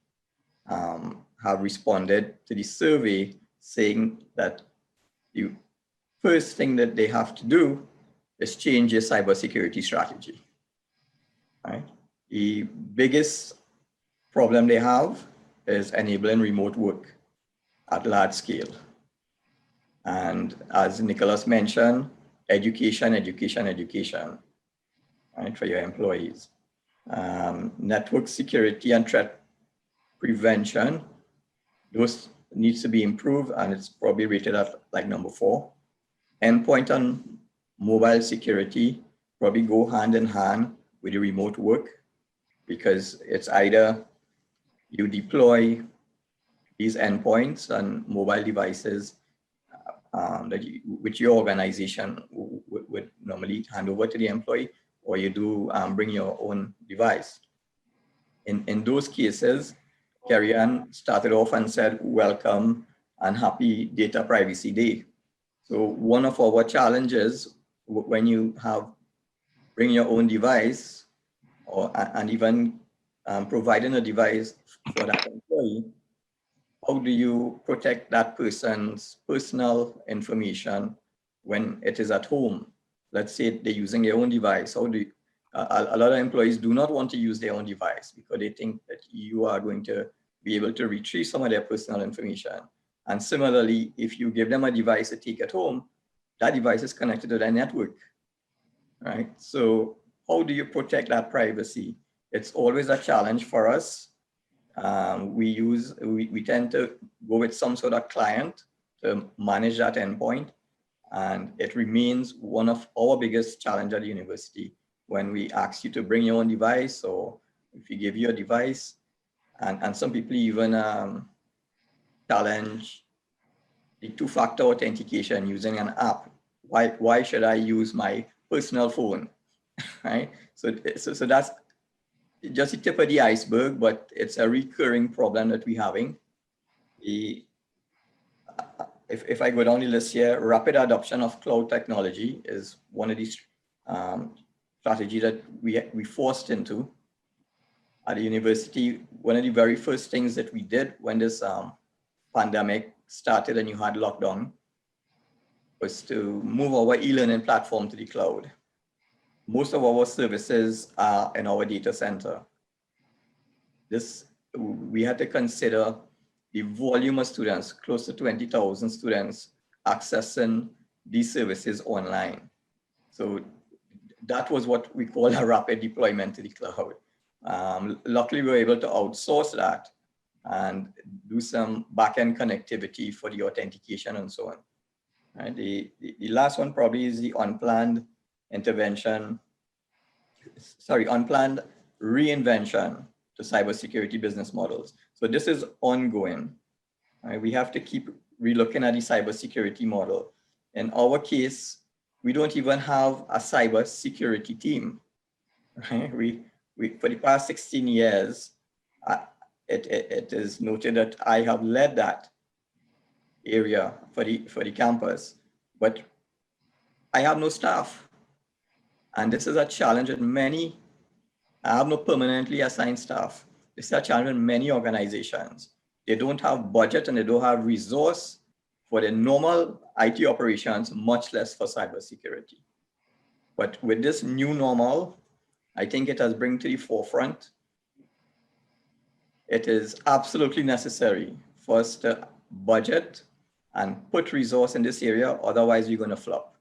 have responded to the survey saying that the first thing that they have to do is change their cybersecurity strategy. Right? The biggest problem they have is enabling remote work at large scale. And as Nicolas mentioned, education, right, for your employees. Network security and threat prevention, those needs to be improved, and it's probably rated at like number 4. Endpoint and mobile security probably go hand in hand with the remote work, because it's either you deploy these endpoints and mobile devices which your organization would normally hand over to the employee, or you do bring your own device. In those cases, Kerry-Ann started off and said, welcome and happy Data Privacy Day. So one of our challenges when you bring your own device, and even providing a device for that employee, how do you protect that person's personal information when it is at home? Let's say they're using their own device. How do you, a lot of employees do not want to use their own device because they think that you are going to be able to retrieve some of their personal information. And similarly, if you give them a device to take at home, that device is connected to their network, right? So how do you protect that privacy? It's always a challenge for us. We tend to go with some sort of client to manage that endpoint. And it remains one of our biggest challenges at the university when we ask you to bring your own device, or if you give you a device, and some people even challenge the two-factor authentication using an app. Why should I use my personal phone, right? So that's just the tip of the iceberg, but it's a recurring problem that we're having. If I go down the list here, rapid adoption of cloud technology is one of these strategies that we forced into at the university. One of the very first things that we did when this pandemic started and you had lockdown was to move our e-learning platform to the cloud. Most of our services are in our data center. We had to consider the volume of students, close to 20,000 students accessing these services online. So that was what we call a rapid deployment to the cloud. Luckily, we were able to outsource that and do some back-end connectivity for the authentication and so on. Right? The last one probably is the unplanned reinvention to cybersecurity business models. So this is ongoing. Right? We have to keep relooking at the cybersecurity model. In our case, we don't even have a cybersecurity team. Right? We for the past 16 years, it is noted that I have led that area for the campus, but I have no staff. And this is a challenge that I have no permanently assigned staff. This is a challenge in many organizations. They don't have budget and they don't have resource for the normal IT operations, much less for cybersecurity. But with this new normal, I think it has brought to the forefront. It is absolutely necessary for us to budget and put resource in this area, otherwise we're going to flop.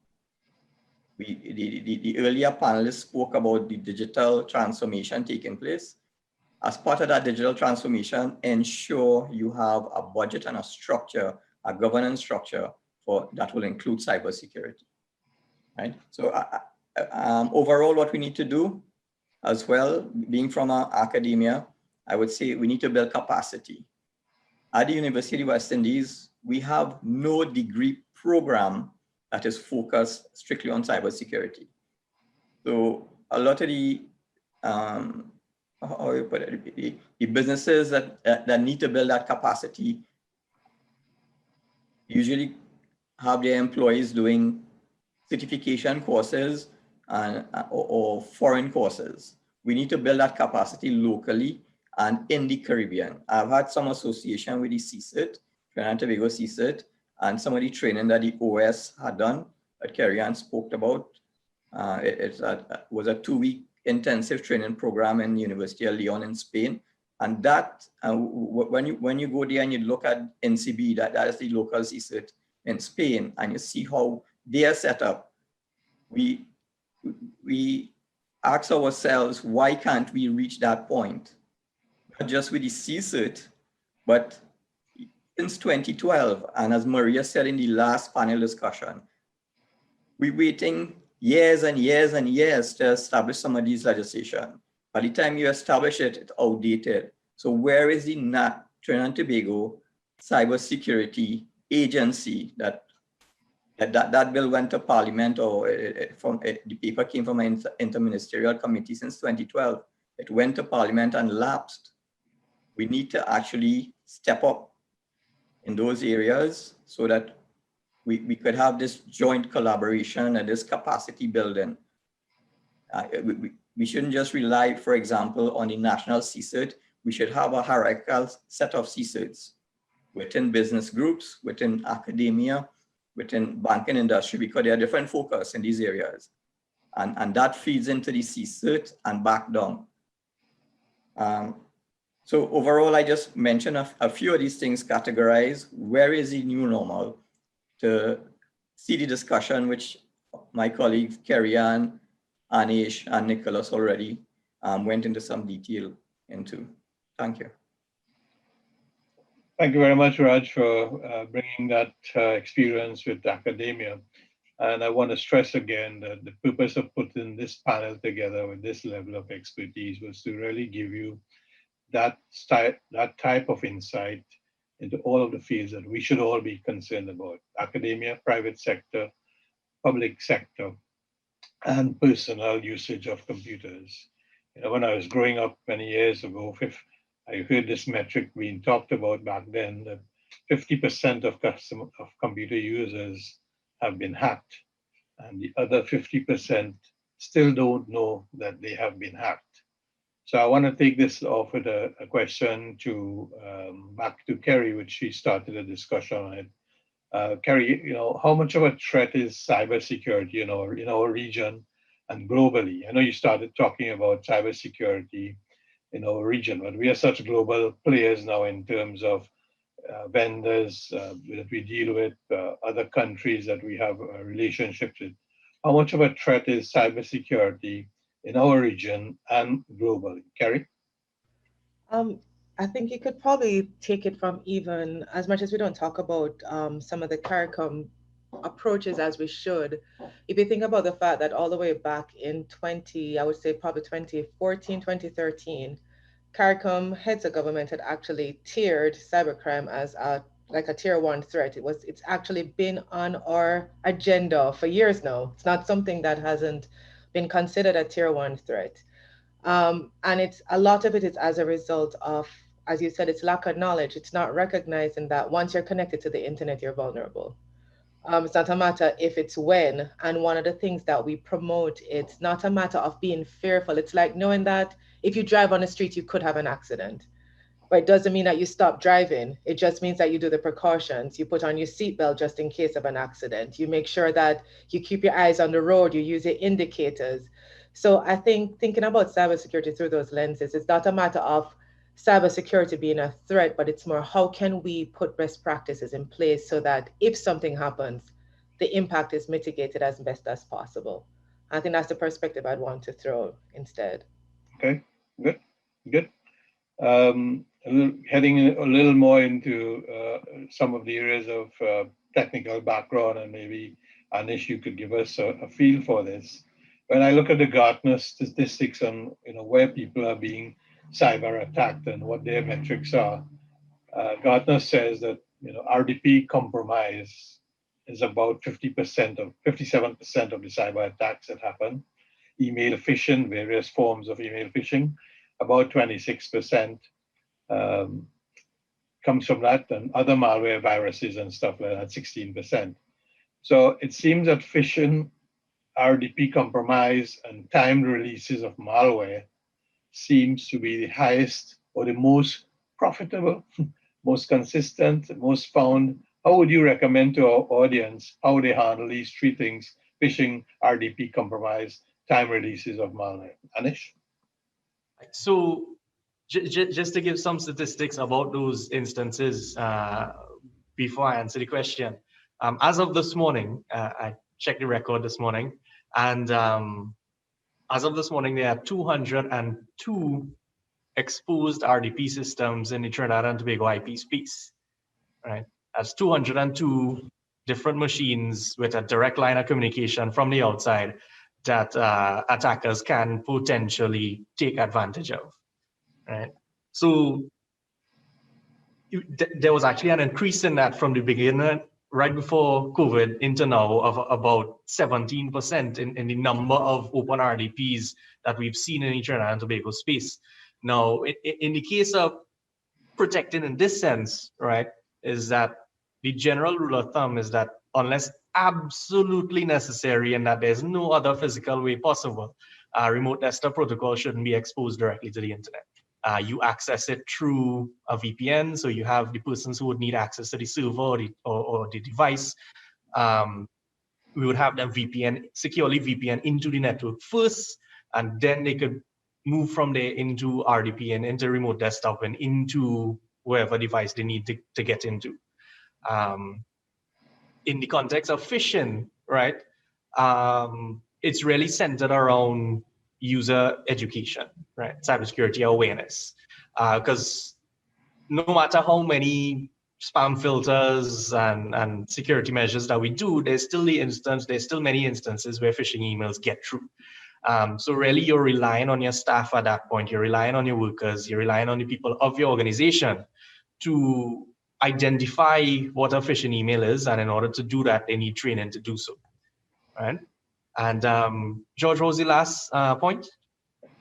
The earlier panelists spoke about the digital transformation taking place. As part of that digital transformation, ensure you have a budget and a structure, a governance structure that will include cybersecurity, right? So overall, what we need to do as well, being from academia, I would say we need to build capacity. At the University of West Indies, we have no degree program that is focused strictly on cybersecurity. So a lot of the businesses that need to build that capacity usually have their employees doing certification courses or foreign courses. We need to build that capacity locally and in the Caribbean. I've had some association with the CSIRT, Trinidad and Tobago CSIRT, and some of the training that the OS had done that Kerry-Ann spoke about. It was a 2-week intensive training program in the University of Leon in Spain. And that, when you go there and you look at NCB, that is the local CSIRT in Spain, and you see how they are set up, we ask ourselves, why can't we reach that point? Not just with the CSIRT, but since 2012, and as Maria said in the last panel discussion, we're waiting years and years and years to establish some of these legislation. By the time you establish it, it's outdated. So where is the Trinidad and Tobago Cybersecurity Agency that That bill went to Parliament, or the paper came from an interministerial committee since 2012. It went to Parliament and lapsed. We need to actually step up in those areas so that we could have this joint collaboration and this capacity building. We shouldn't just rely, for example, on the national CSIRT. We should have a hierarchical set of CSIRTs within business groups, within academia, within banking industry, because there are different focus in these areas. And that feeds into the CSIRT and back down. So overall, I just mentioned a few of these things categorized. Where is the new normal? To see the discussion, which my colleagues Kerry-Ann, Anish, and Nicolas already went into some detail into. Thank you. Thank you very much, Raj, for bringing that experience with academia. And I want to stress again that the purpose of putting this panel together with this level of expertise was to really give you that type of insight into all of the fields that we should all be concerned about: academia, private sector, public sector, and personal usage of computers. You know, when I was growing up many years ago, I heard this metric being talked about back then, that 50% of computer users have been hacked, and the other 50% still don't know that they have been hacked. So I want to take this off with a question to back to Kerry, which she started a discussion on it. Kerry, you know, how much of a threat is cybersecurity in our region and globally? I know you started talking about cybersecurity in our region, but we are such global players now in terms of vendors that we deal with, other countries that we have relationships with. How much of a threat is cybersecurity in our region and globally? Kerry? I think you could probably take it from, even as much as we don't talk about some of the CARICOM approaches as we should. If you think about the fact that all the way back in I would say probably 2014, 2013, CARICOM heads of government had actually tiered cybercrime as like a tier 1 threat. It's actually been on our agenda for years now. It's not something that hasn't been considered a tier 1 threat. And it's a lot of it is as a result of, as you said, it's lack of knowledge. It's not recognizing that once you're connected to the internet, you're vulnerable. It's not a matter if, it's when. And one of the things that we promote, it's not a matter of being fearful. It's like knowing that if you drive on the street, you could have an accident. But it doesn't mean that you stop driving. It just means that you do the precautions. You put on your seatbelt just in case of an accident. You make sure that you keep your eyes on the road. You use your indicators. So I think thinking about cybersecurity through those lenses, it's not a matter of cybersecurity being a threat, but it's more how can we put best practices in place so that if something happens, the impact is mitigated as best as possible. I think that's the perspective I'd want to throw instead. Okay, good. Heading a little more into some of the areas of technical background, and maybe Anish, you could give us a feel for this. When I look at the Gartner statistics on where people are being cyber attacked and what their metrics are, Gartner says that RDP compromise is about 57% of the cyber attacks that happen. Email phishing, various forms of email phishing, about 26% comes from that, and other malware, viruses and stuff like that, 16%. So it seems that phishing, RDP compromise, and timed releases of malware seems to be the highest or the most profitable, most consistent, most found. How would you recommend to our audience how they handle these three things: phishing, RDP compromise, time releases of malware? Anish? So just to give some statistics about those instances before I answer the question. As of this morning, I checked the record this morning, and as of this morning, there are 202 exposed RDP systems in the Trinidad and Tobago IP space, right? That's 202 different machines with a direct line of communication from the outside that attackers can potentially take advantage of, right? So there was actually an increase in that from the beginning right before COVID into now of about 17% in the number of open RDPs that we've seen in Trinidad and Tobago space. Now, in the case of protecting in this sense, right, is that the general rule of thumb is that unless absolutely necessary and that there's no other physical way possible, remote desktop protocol shouldn't be exposed directly to the internet. You access it through a VPN, so you have the persons who would need access to the server or the device. We would have them securely VPN into the network first, and then they could move from there into RDP and into remote desktop and into wherever device they need to get into. In the context of phishing, right, it's really centered around user education, right, cybersecurity awareness. Because no matter how many spam filters and security measures that we do, there's still many instances where phishing emails get through. So really you're relying on your staff at that point, you're relying on your workers, you're relying on the people of your organization to identify what a phishing email is, and in order to do that, they need training to do so, right? And George, what was the last point?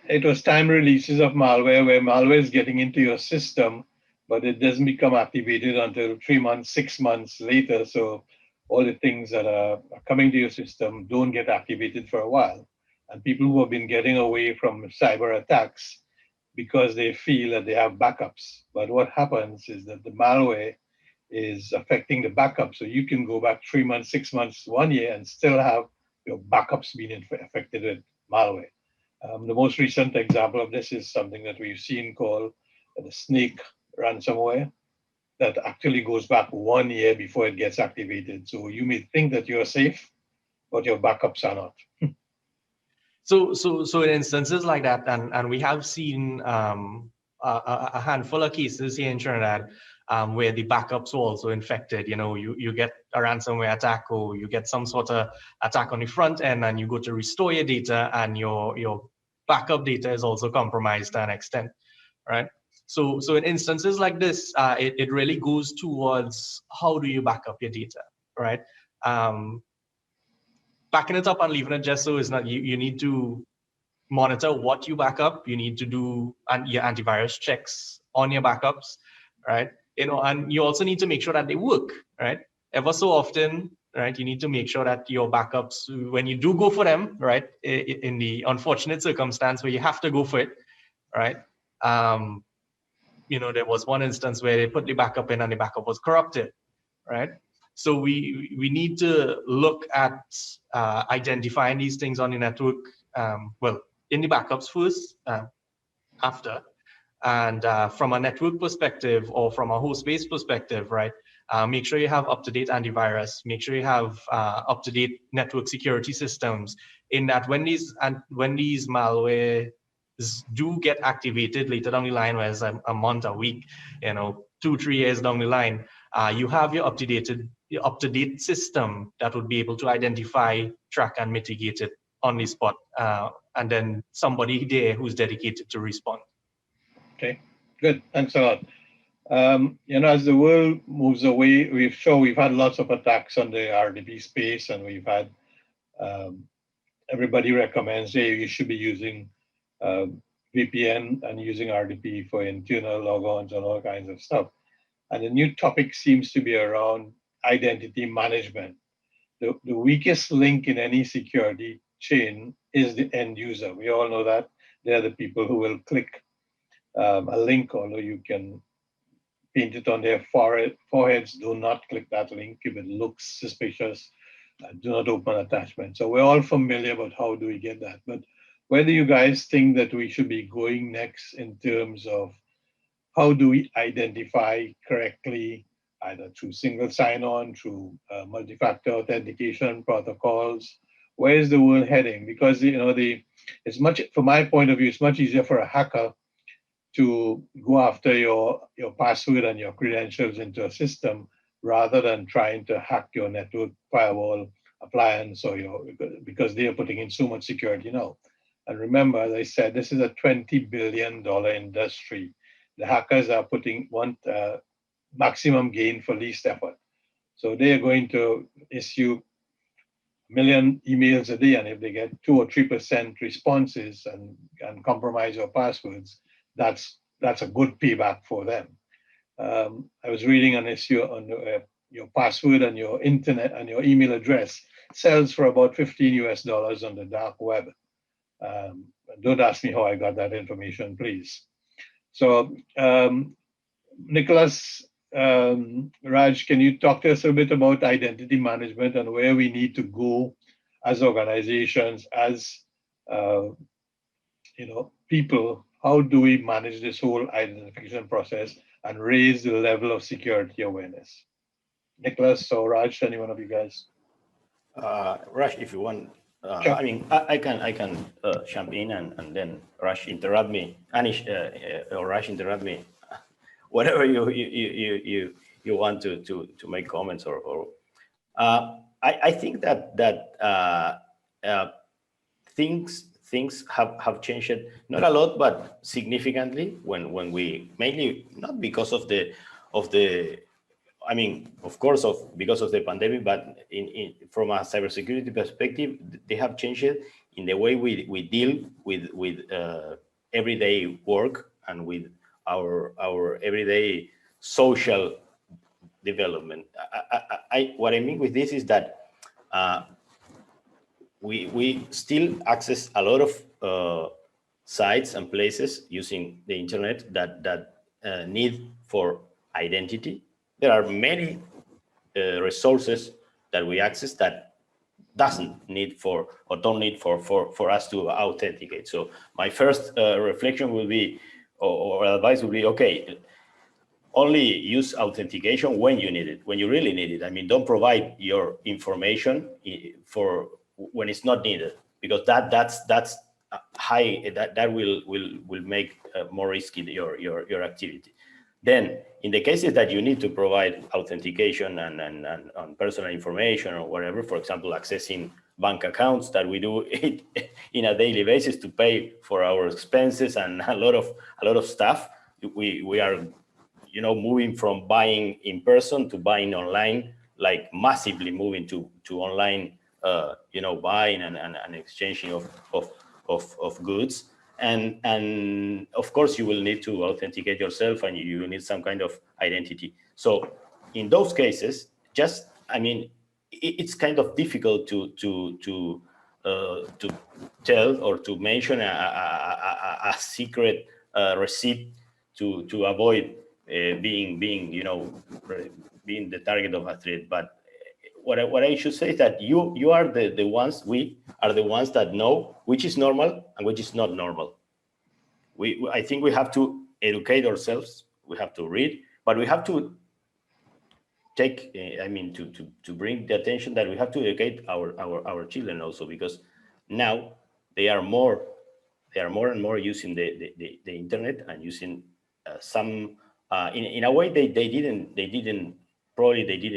It was time releases of malware, where malware is getting into your system, but it doesn't become activated until 3 months, 6 months later. So all the things that are coming to your system don't get activated for a while. And people who have been getting away from cyber attacks because they feel that they have backups. But what happens is that the malware is affecting the backup. So you can go back 3 months, 6 months, 1 year, and still have your backups being affected with malware. The most recent example of this is something that we've seen called the snake ransomware that actually goes back 1 year before it gets activated. So you may think that you're safe, but your backups are not. So in instances like that, and we have seen a handful of cases here in Trinidad where the backups were also infected. You know, you get a ransomware attack, or you get some sort of attack on the front end, and you go to restore your data, and your backup data is also compromised to an extent, right? So in instances like this, it really goes towards how do you back up your data, right? Backing it up and leaving it just so is not, you need to monitor what you back up. You need to do your antivirus checks on your backups, right? You know, and you also need to make sure that they work, right? Ever so often, right? You need to make sure that your backups, when you do go for them, right? In the unfortunate circumstance where you have to go for it, right? You know, there was one instance where they put the backup in and the backup was corrupted, right? So we need to look at identifying these things on the network, well, in the backups first, after, and from a network perspective or from a host-based perspective, right? Make sure you have up-to-date antivirus. Make sure you have up-to-date network security systems. In that, when these malware do get activated later down the line, whether it's a month, a week, you know, 2-3 years down the line, you have your up-to-date system that would be able to identify, track, and mitigate it on the spot, and then somebody there who's dedicated to respond. Okay, good. Thanks a lot. You know, as the world moves away, we've had lots of attacks on the RDP space, and we've had everybody recommends, hey, you should be using VPN and using RDP for internal logons and all kinds of stuff. And the new topic seems to be around identity management. The weakest link in any security chain is the end user. We all know that. They're the people who will click a link, although you can paint it on their foreheads. Do not click that link if it looks suspicious. Do not open attachment. So we're all familiar about how do we get that. But where do you guys think that we should be going next in terms of how do we identify correctly, either through single sign-on, through multi-factor authentication protocols? Where is the world heading? Because, you know, it's much, from my point of view, it's much easier for a hacker to go after your password and your credentials into a system rather than trying to hack your network firewall appliance or because they are putting in so much security now. And remember, as I said, this is a $20 billion industry. The hackers are want maximum gain for least effort. So they are going to issue a million emails a day, and if they get 2 or 3% responses and compromise your passwords, that's a good payback for them. I was reading an issue on your password and your internet and your email address sells for about $15 on the dark web. Don't ask me how I got that information, please. So, Nicolas, Raj, can you talk to us a bit about identity management and where we need to go as organizations, as people? How do we manage this whole identification process and raise the level of security awareness? Nicolas or Raj, any one of you guys? Raj, if you want, Sure. I mean, I can jump in and then Raj interrupt me. Anish or Raj interrupt me. Whatever you want to make comments or I think that things have changed, not a lot, but significantly when we, mainly not because of the I mean, of course, because of the pandemic, but from a cybersecurity perspective, they have changed in the way we deal with everyday work and with our everyday social development. What I mean with this is that we still access a lot of sites and places using the internet that need for identity. There are many resources that we access that doesn't need for or don't need for us to authenticate. So my first reflection will be, or advice will be, okay, only use authentication when you need it, when you really need it. I mean, don't provide your information for when it's not needed, because that's high. That will make more risky your activity. Then, in the cases that you need to provide authentication and on personal information or whatever, for example, accessing bank accounts that we do it in a daily basis to pay for our expenses and a lot of stuff, we are moving from buying in person to buying online, like massively moving to online, buying and exchanging of goods. And of course, you will need to authenticate yourself, and you will need some kind of identity. So in those cases, it's kind of difficult to tell or to mention a secret receipt to avoid being the target of a threat. But what I should say is that you are the ones, we are the ones that know which is normal and which is not normal. I think we have to educate ourselves. We have to read, but we have to take, to bring the attention that we have to educate our children also, because now they are more and more using the internet and using some in a way they didn't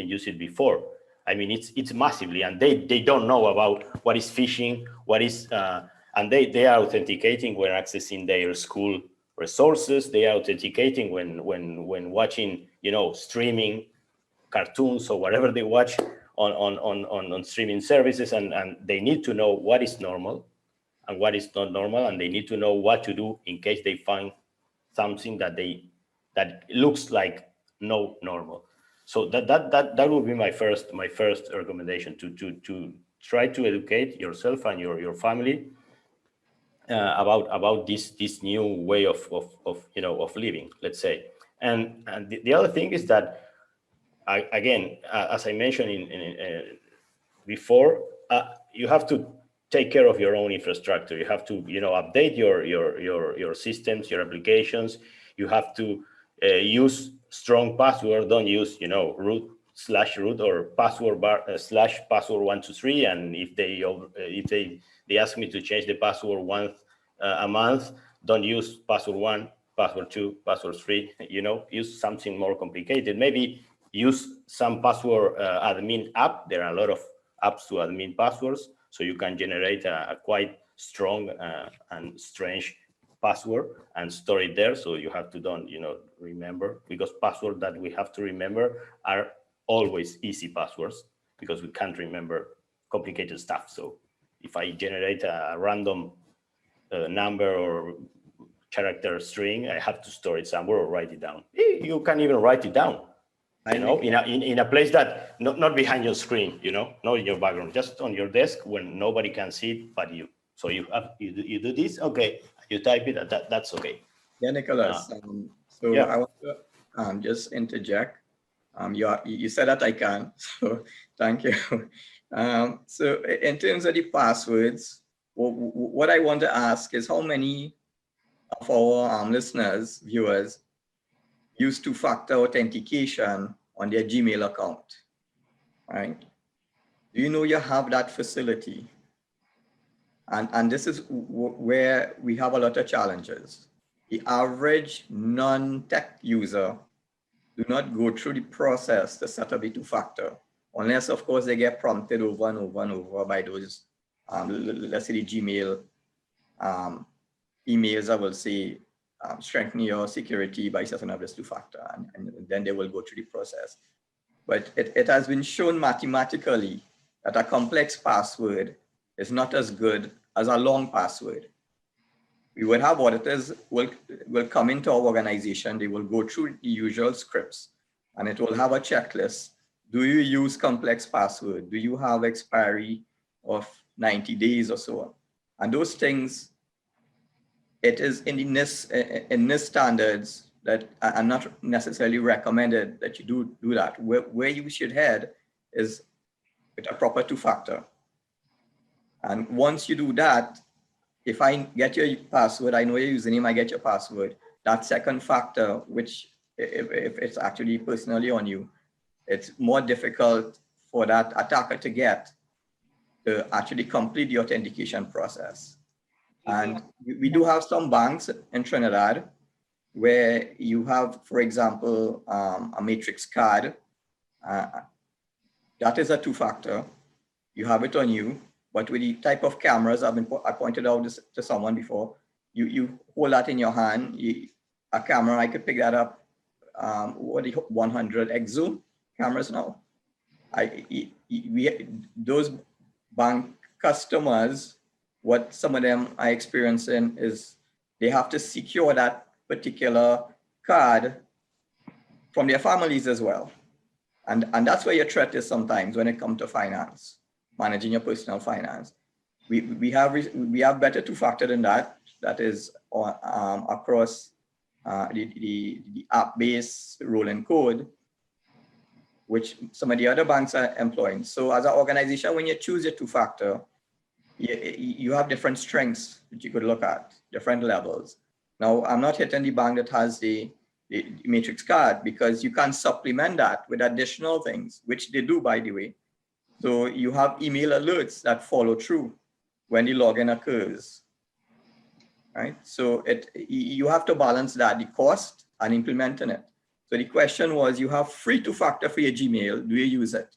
use it before. I mean, it's massively, and they don't know about what is phishing, what is, and they are authenticating when accessing their school resources. They are authenticating when watching, streaming cartoons or whatever they watch on streaming services, and they need to know what is normal and what is not normal, and they need to know what to do in case they find something that looks like no normal. So that would be my first recommendation, to try to educate yourself and your family about this new way of living, let's say. And the other thing is that, again, as I mentioned before, you have to take care of your own infrastructure. You have to update your systems, your applications. You have to use strong password. Don't use root/root or password bar /password123. And if they ask me to change the password once a month, don't use password 1, password 2, password 3. Use something more complicated. Maybe use some password admin app. There are a lot of apps to admin passwords, so you can generate a quite strong and strange password and store it there. So you have to don't remember, because passwords that we have to remember are always easy passwords because we can't remember complicated stuff. So if I generate a random number or character string, I have to store it somewhere or write it down. You can even write it down, you know, in a place that not behind your screen, you know, not in your background, just on your desk when nobody can see it but you. So you do this, okay, you type it, that's okay. Yeah, Nicolas. So yeah. I want to just interject. You said that I can, so thank you. So in terms of the passwords, what I want to ask is how many of our listeners, viewers, use two-factor authentication on their Gmail account, right? Do you know you have that facility? And this is where we have a lot of challenges. The average non-tech user do not go through the process to set up a two-factor, unless, of course, they get prompted over and over and over by those, let's say the Gmail emails that will say, strengthen your security by setting up this two-factor, and then they will go through the process. But it has been shown mathematically that a complex password is not as good as a long password. We will have auditors will come into our organization, they will go through the usual scripts, and it will have a checklist. Do you use complex password? Do you have expiry of 90 days or so on? And those things, it is in the NIST standards that are not necessarily recommended that you do that. Where you should head is with a proper two-factor. And once you do that, if I get your password, I know your username, I get your password, that second factor, which if it's actually personally on you, it's more difficult for that attacker to get to actually complete the authentication process. And we do have some banks in Trinidad where you have, for example, a matrix card. That is a two-factor. You have it on you, but with the type of cameras I pointed out to someone before, you hold that in your hand. A camera, I could pick that up. What the 100x zoom cameras now. Those bank customers, what some of them are experiencing is they have to secure that particular card from their families as well. And that's where your threat is sometimes when it comes to finance, managing your personal finance. We have better two-factor than that. That is across the app-based rolling code, which some of the other banks are employing. So as an organization, when you choose your two-factor, you have different strengths that you could look at, different levels. Now, I'm not hitting the bank that has the matrix card because you can supplement that with additional things, which they do, by the way. So you have email alerts that follow through when the login occurs, right? So you have to balance that, the cost and implementing it. So the question was, you have free two-factor for your Gmail, do you use it?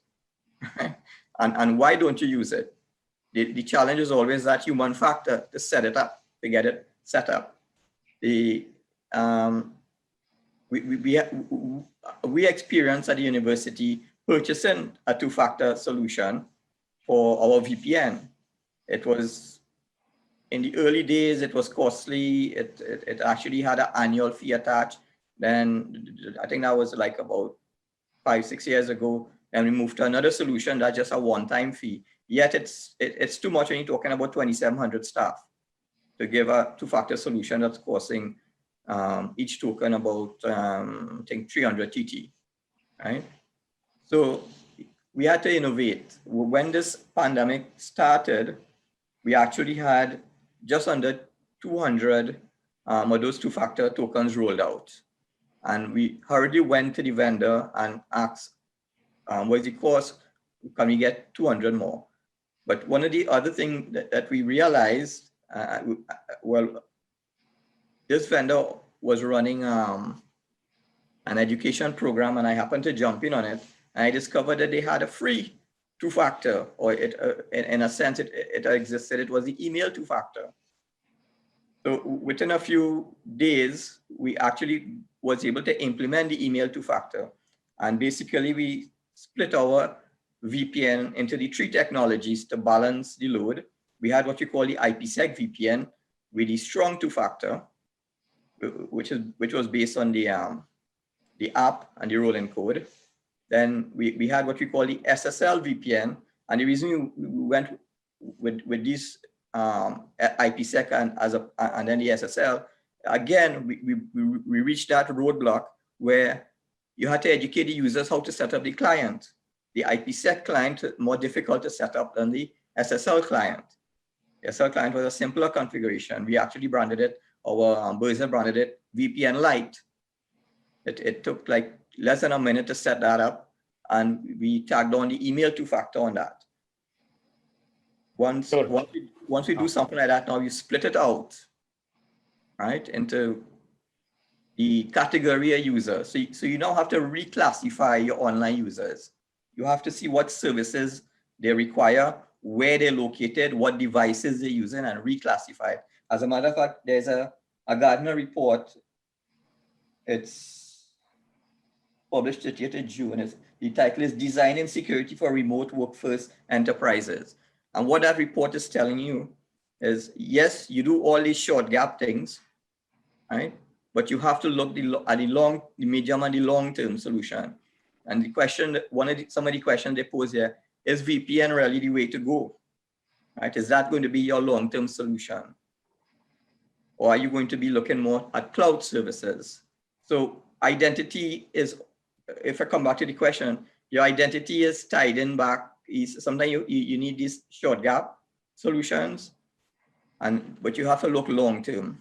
and why don't you use it? The challenge is always that human factor to set it up, to get it set up. We experienced at the university purchasing a two-factor solution for our VPN. It was, in the early days, it was costly. It actually had an annual fee attached. Then I think that was like about 5-6 years ago. And we moved to another solution that's just a one-time fee. Yet it's too much when you're talking about 2,700 staff to give a two-factor solution that's costing each token about, I think, 300 TT, right? So we had to innovate. When this pandemic started, we actually had just under 200 of those two-factor tokens rolled out. And we hurriedly went to the vendor and asked, what's the cost? Can we get 200 more? But one of the other things that we realized, well, this vendor was running an education program, and I happened to jump in on it. And I discovered that they had a free two-factor, or in a sense, it existed. It was the email two-factor. So within a few days, we actually was able to implement the email two-factor. And basically, we split our VPN into the 3 technologies to balance the load. We had what we call the IPsec VPN with the strong 2-factor, which was based on the app and the rolling code. Then we had what we call the Ssl Vpn, and the reason we went with this IPsec and then the SSL, again, we reached that roadblock where you had to educate the users how to set up the client. The IPsec client more difficult to set up than the SSL client. The SSL client was a simpler configuration. We actually branded it, our browser branded it VPN Lite. It took like less than a minute to set that up, and we tagged on the email 2-factor on that. Once we do something like that, now you split it out, right, into the category of users. So you now have to reclassify your online users. You have to see what services they require, where they're located, what devices they're using, and reclassify it. As a matter of fact, there's a Gartner report. It's published 30th of June. The title is Designing Security for Remote Workforce Enterprises. And what that report is telling you is, yes, you do all these short gap things, right? But you have to look at the medium and the long-term solution. And the question, some of the questions they pose here, is VPN really the way to go? Right? Is that going to be your long-term solution? Or are you going to be looking more at cloud services? So identity is, if I come back to the question, your identity is tied in back. Sometimes you need these short gap solutions, but you have to look long-term.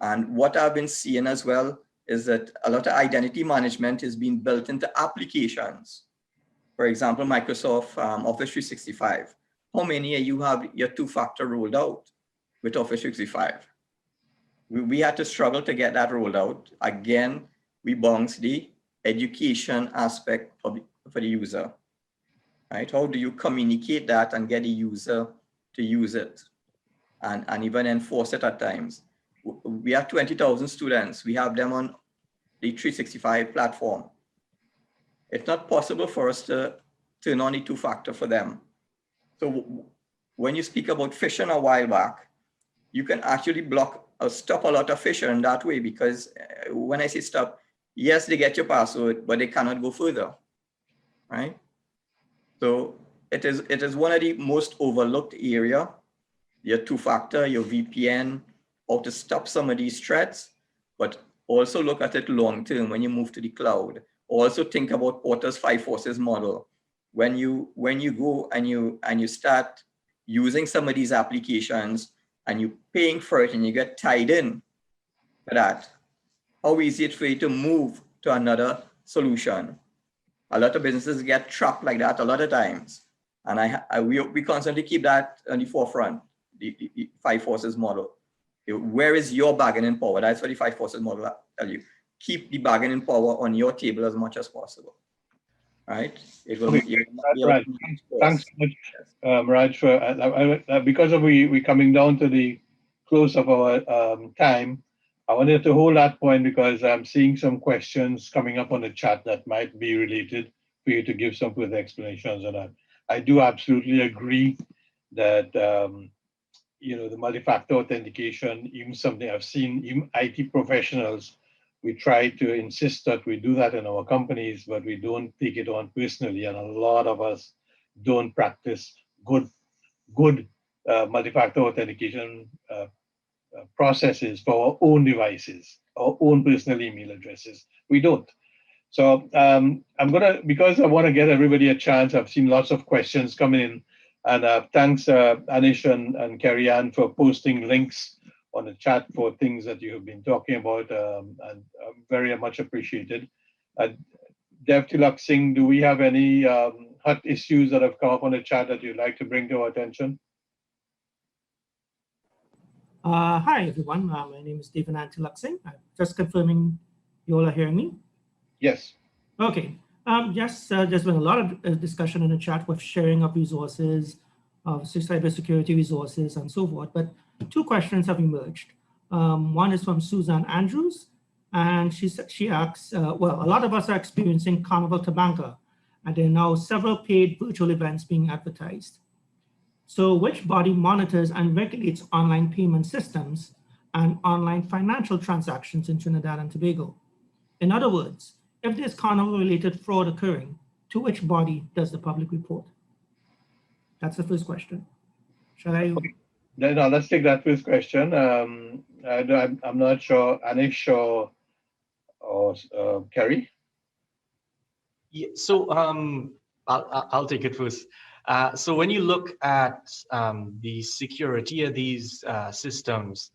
And what I've been seeing as well is that a lot of identity management is being built into applications. For example, Microsoft Office 365. How many of you have your 2-factor rolled out with Office 365? We had to struggle to get that rolled out. Again, we bounce the education aspect for the user, right? How do you communicate that and get the user to use it and even enforce it at times? We have 20,000 students. We have them on the 365 platform. It's not possible for us to turn on the 2-factor for them. So when you speak about phishing a while back, you can actually block or stop a lot of phishing that way, because when I say stop, yes, they get your password, but they cannot go further, right? So it is one of the most overlooked area, your 2-factor, your VPN, how to stop some of these threats, but also look at it long-term when you move to the cloud. Also think about Porter's 5 forces model. When you go and you start using some of these applications and you're paying for it and you get tied in to that, how easy it's for you to move to another solution? A lot of businesses get trapped like that a lot of times. And we constantly keep that on the forefront, the 5 forces model. Where is your bargaining power? That's what the 5 forces model tell you. Keep the bargaining power on your table as much as possible, right? It will. Okay, right. Thanks so much, Raj. For because we're coming down to the close of our time, I wanted to hold that point because I'm seeing some questions coming up on the chat that might be related for you to give some further explanations on that. I do absolutely agree that the multi-factor authentication, even something I've seen, even IT professionals, we try to insist that we do that in our companies, but we don't take it on personally. And a lot of us don't practice good multi-factor authentication processes for our own devices, our own personal email addresses. We don't. So because I want to get everybody a chance, I've seen lots of questions coming in. And thanks, Anish and Kerry-Ann, for posting links on the chat for things that you have been talking about, and very much appreciated. Devtilak Singh, do we have any hot issues that have come up on the chat that you'd like to bring to our attention? Hi, everyone. My name is Devtilak Singh. Just confirming you all are hearing me? Yes. Okay. Yes, there's been a lot of discussion in the chat with sharing of resources, cybersecurity resources, and so forth. But 2 questions have emerged. One is from Suzanne Andrews, and she asks, well, a lot of us are experiencing Carnival to Banker and there are now several paid virtual events being advertised. So which body monitors and regulates online payment systems and online financial transactions in Trinidad and Tobago? In other words, if there's carnival-related fraud occurring, to which body does the public report? That's the first question. Shall I? Okay. No, let's take that first question. I'm not sure, Anish or Kerry? Yeah, so I'll take it first. So when you look at the security of these systems,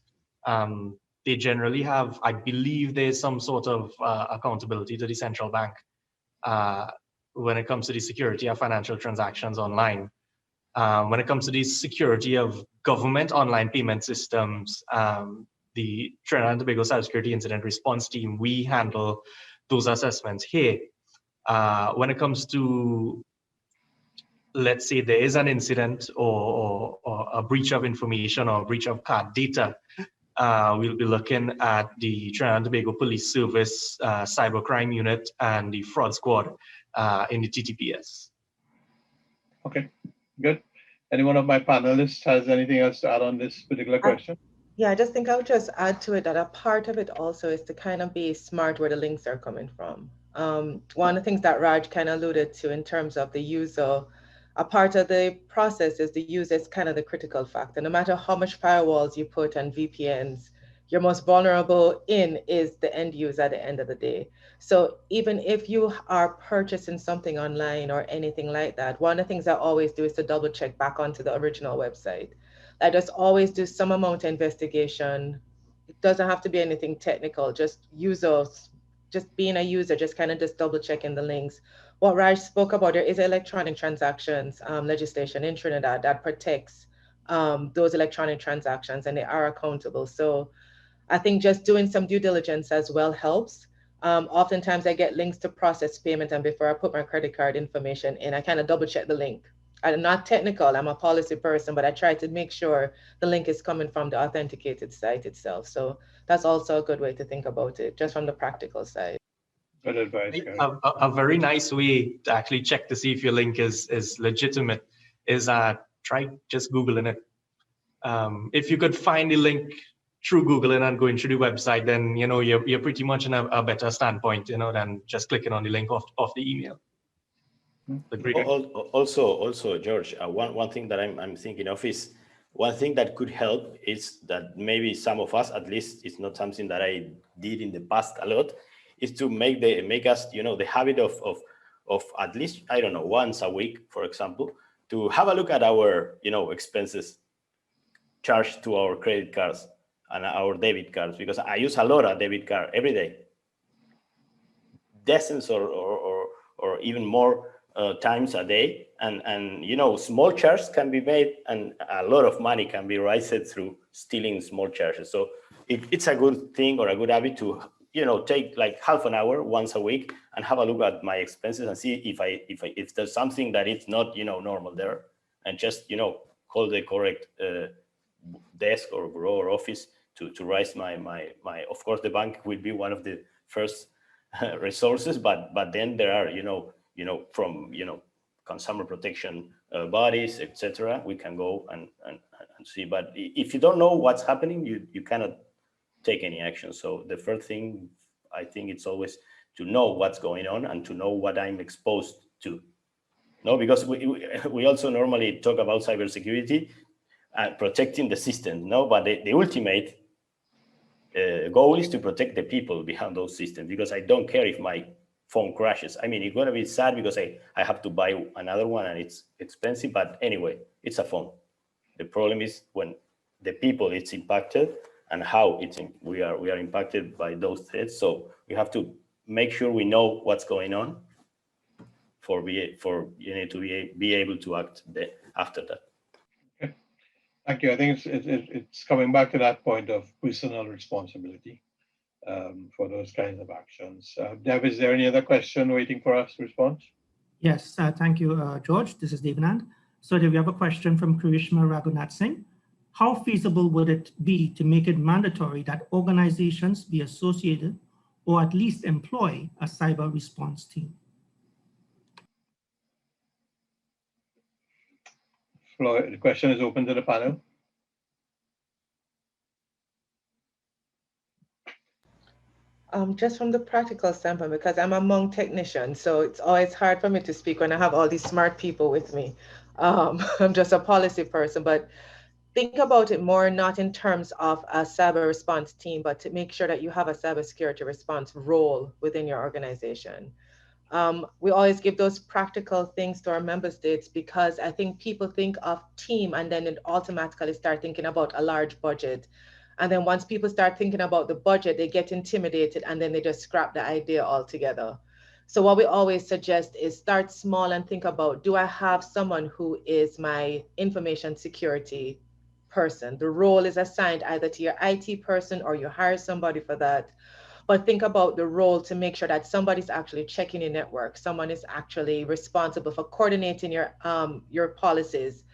they generally have, I believe there's some sort of accountability to the central bank when it comes to the security of financial transactions online. When it comes to the security of government online payment systems, the Trinidad and Tobago Cybersecurity Incident Response Team, we handle those assessments here. When it comes to, let's say there is an incident or a breach of information or a breach of card data, we'll be looking at the Trinidad and Tobago Police Service Cybercrime Unit and the Fraud Squad in the TTPS. Okay, good. Any one of my panelists has anything else to add on this particular question? Yeah, I just think I would just add to it that a part of it also is to kind of be smart where the links are coming from. One of the things that Raj kind of alluded to in terms of the user, a part of the process is the user is kind of the critical factor. No matter how much firewalls you put and VPNs, your most vulnerable in is the end user at the end of the day. So even if you are purchasing something online or anything like that, one of the things I always do is to double check back onto the original website. I just always do some amount of investigation. It doesn't have to be anything technical, just users, just being a user, just kind of just double checking the links. What Raj spoke about, there is electronic transactions legislation in Trinidad that protects those electronic transactions, and they are accountable. So I think just doing some due diligence as well helps. Oftentimes I get links to process payment, and before I put my credit card information in, I kind of double check the link. I'm not technical, I'm a policy person, but I try to make sure the link is coming from the authenticated site itself. So that's also a good way to think about it, just from the practical side. Good advice. A very nice way to actually check to see if your link is legitimate is try just Googling it. If you could find the link through Googling and going through the website, then you're pretty much in a better standpoint, than just clicking on the link of the email. Also, George, one thing that I'm thinking of is one thing that could help is that maybe some of us, at least it's not something that I did in the past a lot, is to make us the habit of at least, I don't know, once a week, for example, to have a look at our expenses charged to our credit cards and our debit cards, because I use a lot of debit card every day, dozens or even more times a day, and small charges can be made, and a lot of money can be raised through stealing small charges. So it's a good thing or a good habit to take like half an hour once a week and have a look at my expenses and see if there's something that it's not normal there, and just call the correct desk or bureau or office to raise my. Of course, the bank will be one of the first resources, but then there are from consumer protection bodies, etc. We can go and see. But if you don't know what's happening, you cannot take any action. So the first thing, I think, it's always to know what's going on and to know what I'm exposed to. No, because we also normally talk about cybersecurity and protecting the system. No, but the ultimate goal is to protect the people behind those systems, because I don't care if my phone crashes. I mean, it's going to be sad because I have to buy another one and it's expensive, but anyway, it's a phone. The problem is when the people it's impacted and how we are impacted by those threats. So we have to make sure we know what's going on to be able to act after that. Okay. Thank you. I think it's coming back to that point of personal responsibility for those kinds of actions. Dev, is there any other question waiting for us to respond? Yes, thank you, George. This is Devanand. So we have a question from Karishma Raghunath Singh. How feasible would it be to make it mandatory that organizations be associated or at least employ a cyber response team? The question is open to the panel. Just from the practical standpoint, because I'm among technicians, so it's always hard for me to speak when I have all these smart people with me. I'm just a policy person, but think about it more not in terms of a cyber response team, but to make sure that you have a cybersecurity response role within your organization. We always give those practical things to our member states because I think people think of team and then it automatically start thinking about a large budget. And then once people start thinking about the budget, they get intimidated and then they just scrap the idea altogether. So what we always suggest is start small and think about, do I have someone who is my information security person? The role is assigned either to your IT person or you hire somebody for that. But think about the role to make sure that somebody's actually checking your network. Someone is actually responsible for coordinating your policies.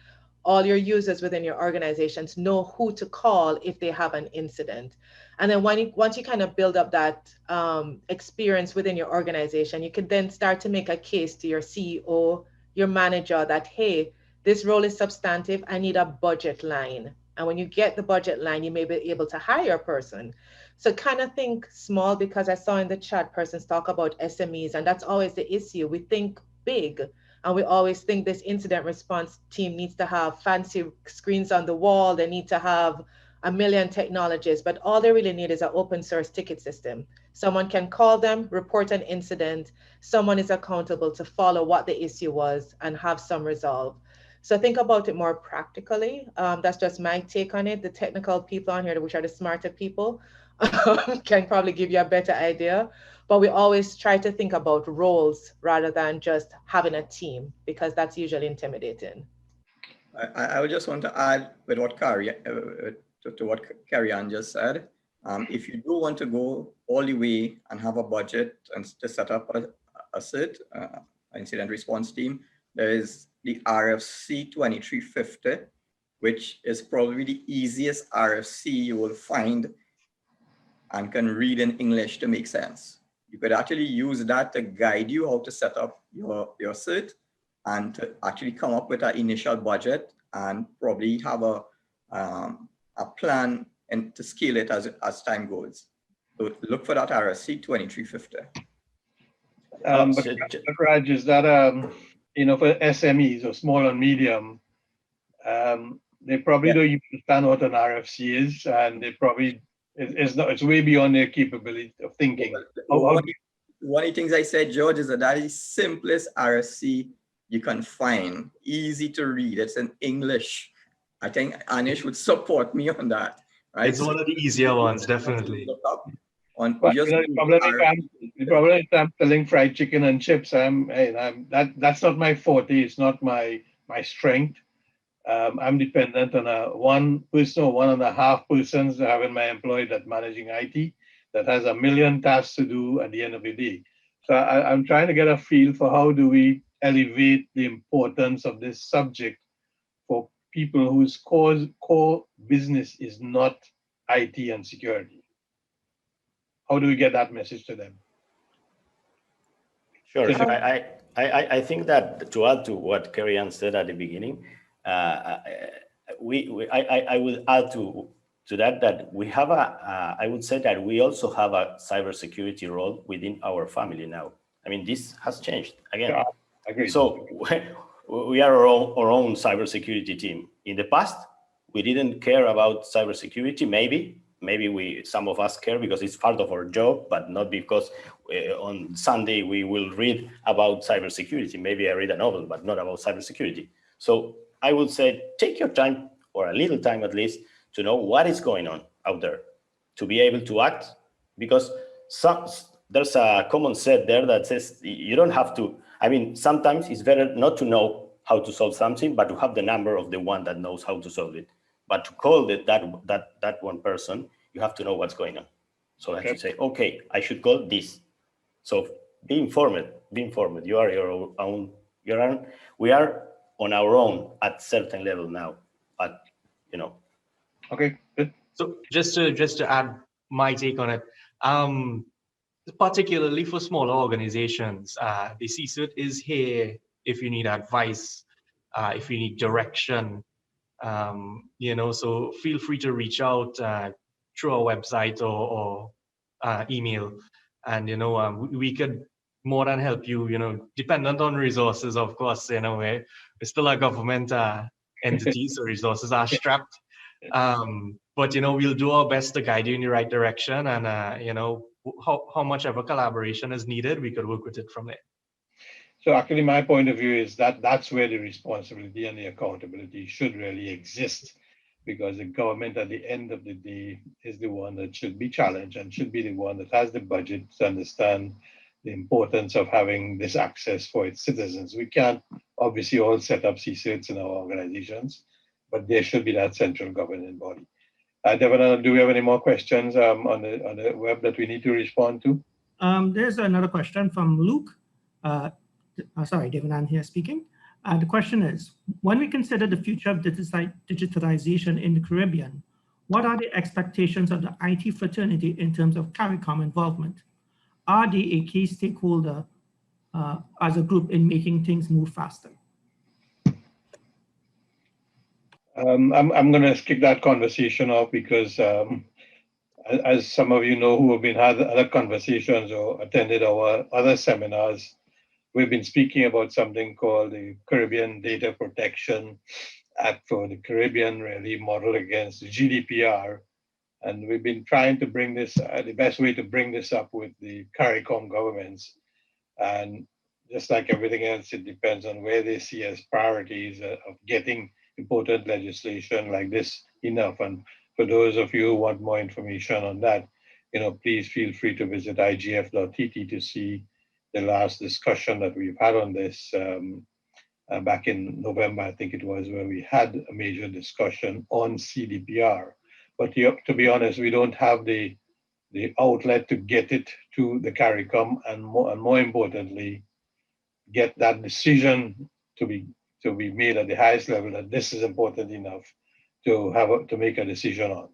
All your users within your organizations know who to call if they have an incident. And then once you kind of build up that experience within your organization, you can then start to make a case to your CEO, your manager that, hey, this role is substantive, I need a budget line. And when you get the budget line, you may be able to hire a person. So kind of think small, because I saw in the chat persons talk about SMEs, and that's always the issue. We think big, and we always think this incident response team needs to have fancy screens on the wall. They need to have a million technologies, but all they really need is an open source ticket system. Someone can call them, report an incident. Someone is accountable to follow what the issue was and have some resolve. So think about it more practically. That's just my take on it. The technical people on here, which are the smarter people, can probably give you a better idea. But we always try to think about roles rather than just having a team, because that's usually intimidating. I would just want to add with what to what Kerry-Ann just said. If you do want to go all the way and have a budget and to set up a CIT, incident response team, there is the RFC 2350, which is probably the easiest RFC you will find and can read in English to make sense. You could actually use that to guide you how to set up your CIT and to actually come up with an initial budget and probably have a plan and to scale it as time goes. So look for that RFC 2350. But Raj, is that for SMEs or small and medium, they probably don't even understand what an RFC is, and they probably it's way beyond their capability of thinking. One of the things I said, George, is that is the simplest RFC you can find, easy to read. It's in English. I think Anish would support me on that. Right? It's one of the easier ones, definitely. The problem is I'm selling fried chicken and chips. That's not my forte. It's not my strength. I'm dependent on one person or 1.5 persons that I have in my employee that managing IT that has 1 million tasks to do at the end of the day. So I'm trying to get a feel for how do we elevate the importance of this subject for people whose core business is not IT and security. How do we get that message to them? Sure. I think that to add to what Kerry-Ann said at the beginning, I would add to that we have I would say that we also have a cybersecurity role within our family now. I mean, this has changed again. Yeah, agreed. So we are our own cybersecurity team. In the past, we didn't care about cybersecurity. Maybe some of us care because it's part of our job, but not because on Sunday we will read about cybersecurity. Maybe I read a novel, but not about cybersecurity. So I would say take your time, or a little time at least, to know what is going on out there, to be able to act, because there's a common set there that says you don't have to. I mean, sometimes it's better not to know how to solve something, but to have the number of the one that knows how to solve it. But to call that one person, you have to know what's going on. So I should say, okay, I should call this. So be informed. You are your own. We are on our own at certain level now. But Okay, good. So just to add my take on it, particularly for smaller organizations, the CSIRT is here if you need advice. if you need direction, so feel free to reach out through our website or email, and we could more than help you. Dependent on resources, of course. We're still a government entity, so resources are strapped. But we'll do our best to guide you in the right direction, and how much ever collaboration is needed, we could work with it from there. So actually, my point of view is that that's where the responsibility and the accountability should really exist, because the government at the end of the day is the one that should be challenged and should be the one that has the budget to understand the importance of having this access for its citizens. We can't obviously all set up CSIRTs in our organizations, but there should be that central governing body. Devon, do we have any more questions on the web that we need to respond to? There's another question from Luke. Sorry, Devon here speaking. The question is, when we consider the future of digitalization in the Caribbean, what are the expectations of the IT fraternity in terms of CARICOM involvement? Are they a key stakeholder as a group in making things move faster? I'm going to kick that conversation off because as some of you know who have been had other conversations or attended our other seminars, we've been speaking about something called the Caribbean Data Protection Act for the Caribbean, really modeled against the GDPR. And we've been trying to bring this, the best way to bring this up with the CARICOM governments. And just like everything else, it depends on where they see as priorities of getting important legislation like this enough. And for those of you who want more information on that, please feel free to visit igf.tt to see the last discussion that we've had on this back in November, I think it was, where we had a major discussion on CDPR. But to be honest, we don't have the outlet to get it to the CARICOM, and more importantly, get that decision to be made at the highest level that this is important enough to make a decision on.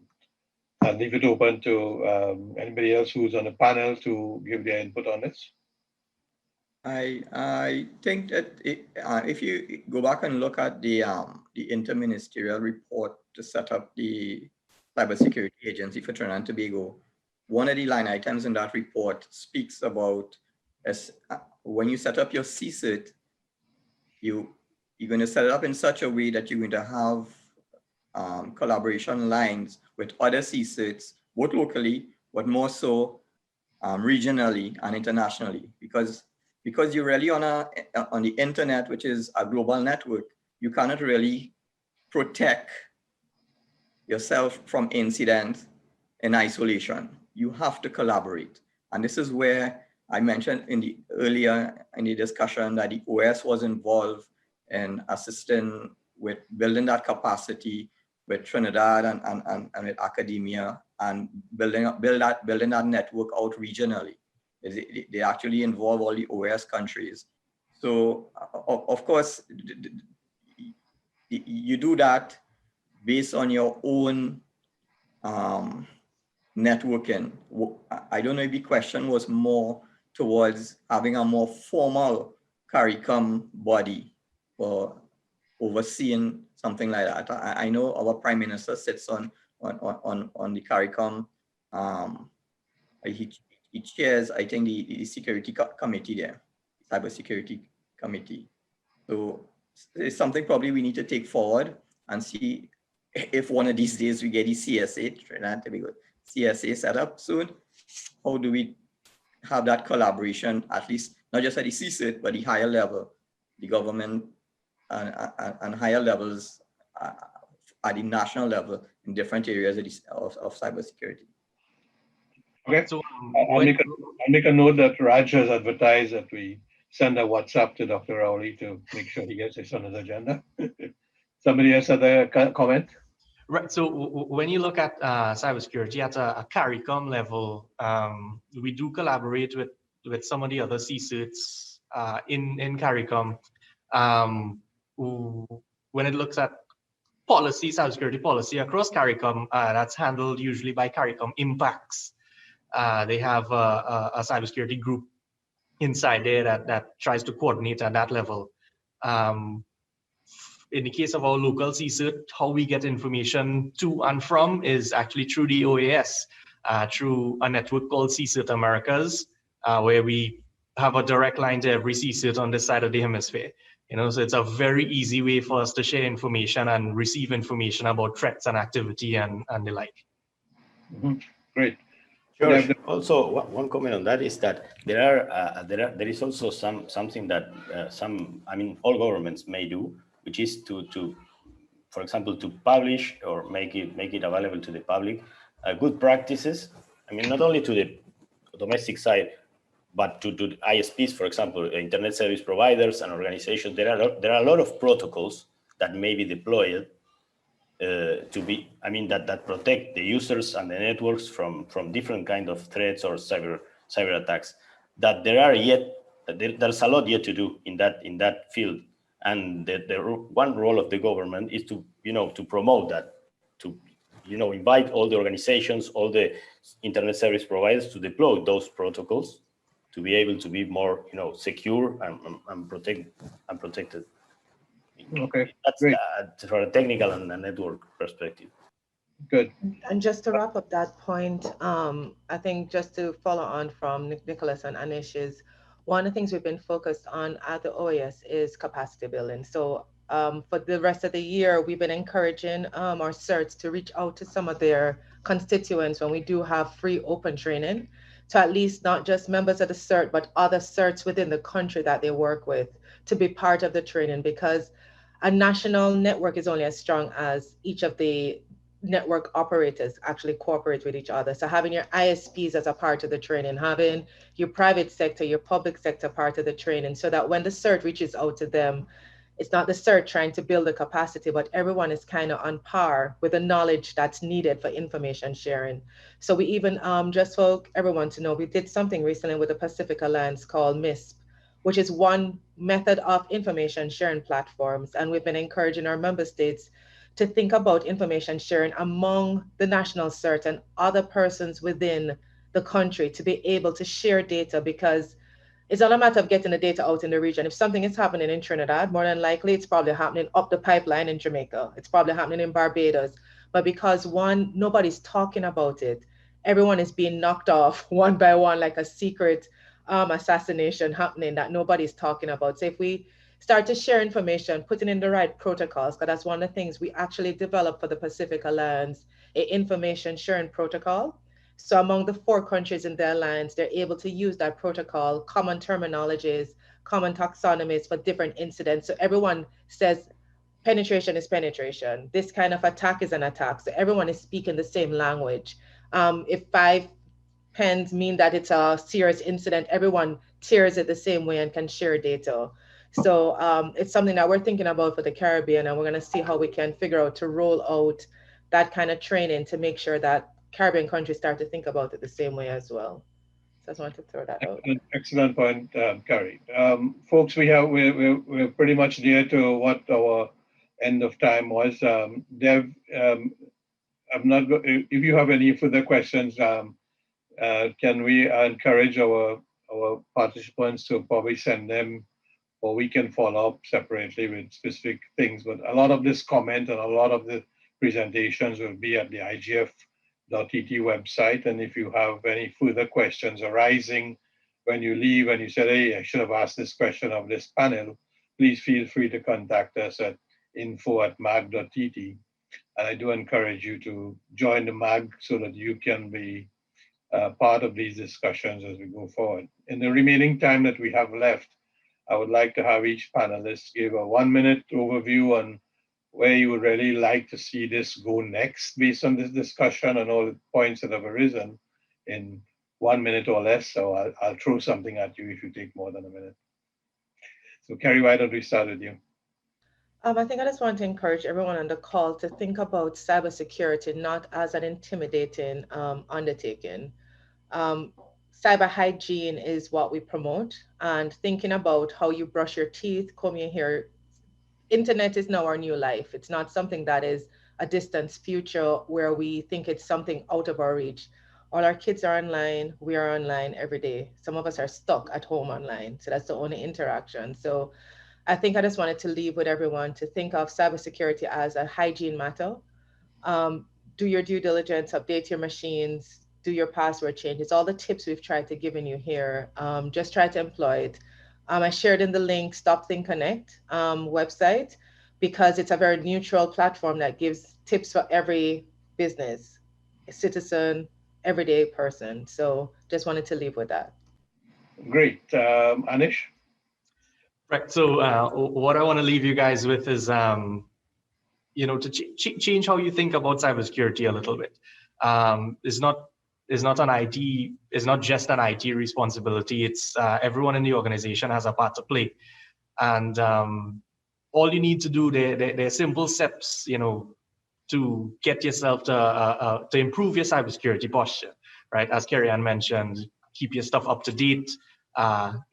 I'll leave it open to anybody else who's on the panel to give their input on this. I think that if you go back and look at the interministerial report to set up the Cybersecurity Agency for Trinidad and Tobago, one of the line items in that report speaks about when you set up your CSIRT, you're going to set it up in such a way that you're going to have collaboration lines with other CSIRTs, both locally, but more so regionally and internationally, because you're really on the internet, which is a global network. You cannot really protect yourself from incident in isolation. You have to collaborate. And this is where I mentioned earlier in the discussion that the OS was involved in assisting with building that capacity with Trinidad and with academia, and building that network out regionally. They actually involve all the OS countries. So of course, you do that based on your own networking. I don't know if the question was more towards having a more formal CARICOM body for overseeing something like that. I know our Prime Minister sits on the CARICOM. He chairs, I think, the security committee there, cybersecurity committee. So it's something probably we need to take forward and see if one of these days we get the CSA, Trinidad Tobago CSA set up soon. How do we have that collaboration, at least not just at the CSIRT, but the higher level, the government and higher levels at the national level in different areas of cybersecurity. Okay, so I'll make a note that Raj has advertised that we send a WhatsApp to Dr. Rowley to make sure he gets this on his agenda. Somebody else had a comment? Right. So when you look at cybersecurity at a CARICOM level, we do collaborate with some of the other CSIRTs in CARICOM. When it looks at policy, cybersecurity policy across CARICOM, that's handled usually by CARICOM Impacts. They have a cybersecurity group inside there that tries to coordinate at that level. in the case of our local CSIRT, how we get information to and from is actually through the OAS, through a network called CSIRT Americas, where we have a direct line to every CSIRT on this side of the hemisphere. So it's a very easy way for us to share information and receive information about threats and activity and the like. Mm-hmm. Great. George, also one comment on that is that there is also something that all governments may do, which is to for example, to publish or make it available to the public good practices. Not only to the domestic side, but to ISPs, for example, internet service providers and organizations. There are a lot of protocols that may be deployed that protect the users and the networks from different kind of threats or cyber attacks. That there's a lot yet to do in that field, and the one role of the government is to promote that, to invite all the organizations, all the internet service providers to deploy those protocols to be able to be more secure and protected. Okay, that's great. For a technical and a network perspective. Good. And just to wrap up that point, I think just to follow on from Nicolas and Anish's, one of the things we've been focused on at the OAS is capacity building. So for the rest of the year, we've been encouraging our CERTs to reach out to some of their constituents when we do have free open training, to at least not just members of the CERT, but other CERTs within the country that they work with to be part of the training, because a national network is only as strong as each of the network operators actually cooperate with each other. So having your ISPs as a part of the training, having your private sector, your public sector part of the training, so that when the CERT reaches out to them, it's not the CERT trying to build the capacity, but everyone is kind of on par with the knowledge that's needed for information sharing. So we even, just for everyone to know, we did something recently with the Pacific Alliance called MISP, which is one method of information sharing platforms. And we've been encouraging our member states to think about information sharing among the national CERT and other persons within the country to be able to share data, because it's not a matter of getting the data out in the region. If something is happening in Trinidad, more than likely it's probably happening up the pipeline in Jamaica. It's probably happening in Barbados. But because nobody's talking about it, everyone is being knocked off one by one, like a secret assassination happening that nobody's talking about. So if we start to share information, putting in the right protocols, because that's one of the things we actually developed for the Pacific Alliance, an information sharing protocol. So among the 4 countries in the alliance, they're able to use that protocol, common terminologies, common taxonomies for different incidents. So everyone says penetration is penetration. This kind of attack is an attack. So everyone is speaking the same language. If 5 pens mean that it's a serious incident, everyone hears it the same way and can share data. So it's something that we're thinking about for the Caribbean, and we're going to see how we can figure out to roll out that kind of training to make sure that Caribbean countries start to think about it the same way as well. So I just wanted to throw that out. Excellent point, Kerry. Folks, we're pretty much near to what our end of time was. Dev, if you have any further questions, can we encourage our participants to probably send them, or we can follow up separately with specific things. But a lot of this comment and a lot of the presentations will be at the IGF.TT website. And if you have any further questions arising when you leave and you said, hey, I should have asked this question of this panel, please feel free to contact us at info@mag.tt. And I do encourage you to join the MAG so that you can be part of these discussions as we go forward. In the remaining time that we have left, I would like to have each panelist give a 1-minute overview on where you would really like to see this go next based on this discussion and all the points that have arisen in 1 minute or less. So I'll throw something at you if you take more than a minute. So Kerry, why don't we start with you? I think I just want to encourage everyone on the call to think about cybersecurity not as an intimidating undertaking. Cyber hygiene is what we promote, and thinking about how you brush your teeth, comb your hair. Internet is now our new life. It's not something that is a distant future where we think it's something out of our reach. All our kids are online. We are online every day. Some of us are stuck at home online. So that's the only interaction. So I think I just wanted to leave with everyone to think of cybersecurity as a hygiene matter. Do your due diligence, update your machines, do your password changes, all the tips we've tried to give you here. Just try to employ it. I shared in the link Stop Think Connect website, because it's a very neutral platform that gives tips for every business, citizen, everyday person. So just wanted to leave with that. Great. Anish? Right. So what I want to leave you guys with is, to change how you think about cybersecurity a little bit. It's not an IT. It's not just an IT responsibility. It's everyone in the organization has a part to play, and all you need to do, they're simple steps, to get yourself to improve your cybersecurity posture, right? As Kerry-Ann mentioned, keep your stuff up to date.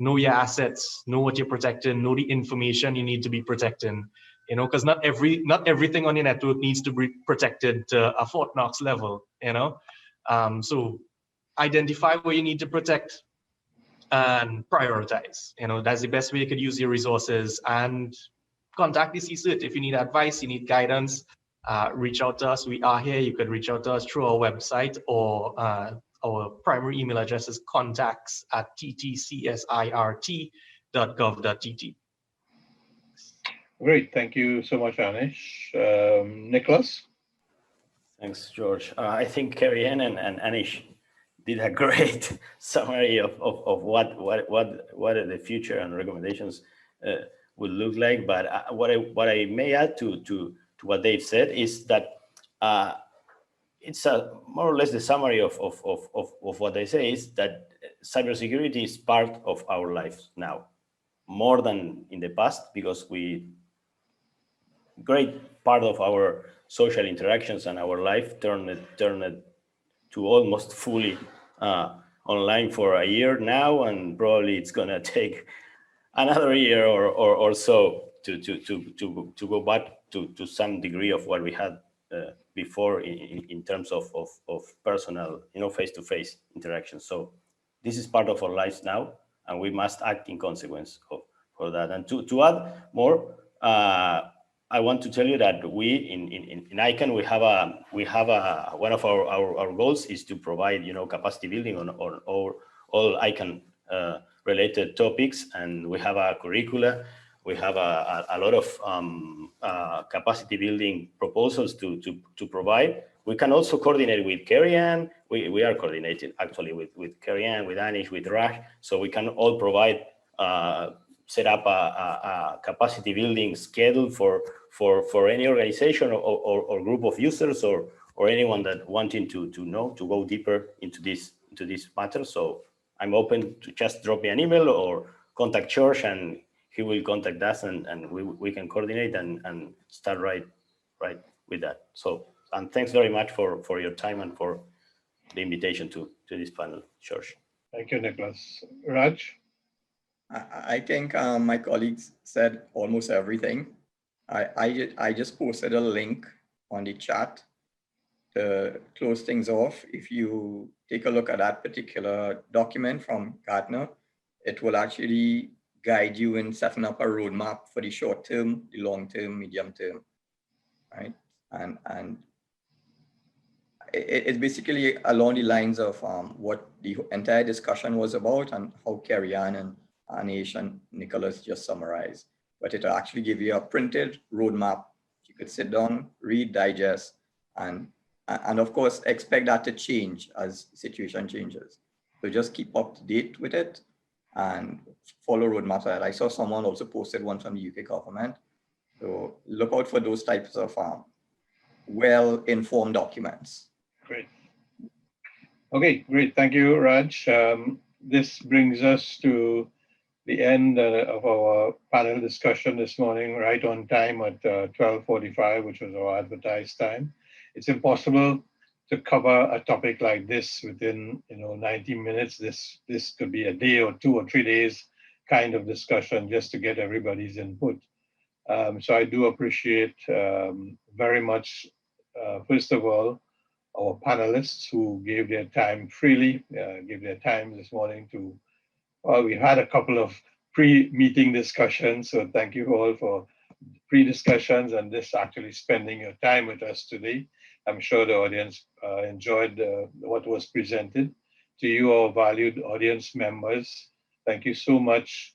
Know your assets, know what you're protecting, know the information you need to be protecting, because not everything on your network needs to be protected to a Fort Knox level, so identify where you need to protect and prioritize. That's the best way you could use your resources, and contact the C-suite if you need advice, you need guidance. Reach out to us. We are here. You could reach out to us through our website, or our primary email address is contacts@ttcsirt.gov.tt. Great. Thank you so much, Anish. Nicolas? Thanks, George. I think Kerry-Ann and Anish did a great summary of what the future and recommendations would look like. But what I may add to what they've said is that it's more or less the summary of what they say is that cybersecurity is part of our lives now, more than in the past, because great part of our social interactions and our life turned to almost fully online for a year now, and probably it's gonna take another year or so to go back to some degree of what we had before in terms of personal, face-to-face interaction. So this is part of our lives now, and we must act in consequence for that. And to add more, I want to tell you that we in ICANN we have one of our goals is to provide capacity building on all ICANN related topics, and we have a curricula. We have a lot of capacity building proposals to provide. We can also coordinate with Kerry-Ann. We are coordinated actually with Kerry-Ann, with Anish, with Raj, so we can all provide set up a capacity building schedule for any organization or group of users or anyone that wanting to go deeper into this matter. So I'm open to just drop me an email or contact George, and he will contact us, and we can coordinate and start right with that. So, and thanks very much for your time and for the invitation to this panel, George. Thank you, Nicolas. Raj? I think my colleagues said almost everything. I just posted a link on the chat to close things off. If you take a look at that particular document from Gartner, it will actually guide you in setting up a roadmap for the short term, the long term, medium term, right? And it's basically along the lines of what the entire discussion was about and how Kerry-Ann and Anish and Nicolas just summarized. But it'll actually give you a printed roadmap. You could sit down, read, digest, and of course, expect that to change as the situation changes. So just keep up to date with it and follow roadmaps. I saw someone also posted one from the UK government. So look out for those types of well-informed documents. Great. Okay, great. Thank you, Raj. This brings us to the end of our panel discussion this morning, right on time at 12:45, which was our advertised time. It's impossible to cover a topic like this within 90 minutes. This could be a day or 2 or 3 days kind of discussion just to get everybody's input. So I do appreciate very much, first of all, our panelists who gave their time freely, gave their time this morning to, well, we had a couple of pre-meeting discussions. So thank you all for pre-discussions and this actually spending your time with us today. I'm sure the audience enjoyed what was presented. To you, our valued audience members, thank you so much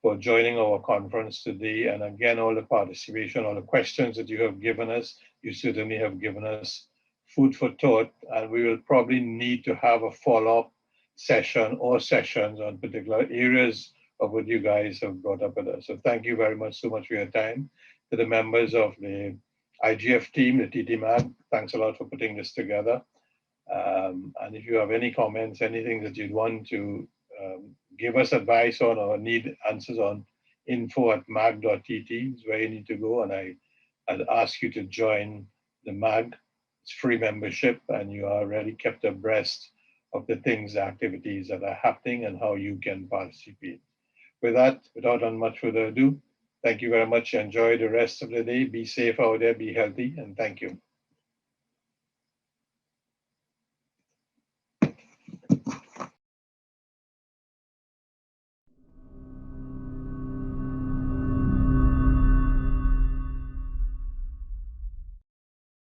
for joining our conference today. And again, all the participation, all the questions that you have given us, you certainly have given us food for thought. And we will probably need to have a follow-up session or sessions on particular areas of what you guys have brought up with us. So thank you very much so much for your time. To the members of the IGF team, the TTMAG, thanks a lot for putting this together. And if you have any comments, anything that you'd want to give us advice on or need answers on, info@mag.tt is where you need to go. And I'd ask you to join the MAG. It's free membership, and you are already kept abreast of the things, the activities that are happening and how you can participate. With that, without much further ado, thank you very much. Enjoy the rest of the day. Be safe out there, be healthy, and thank you.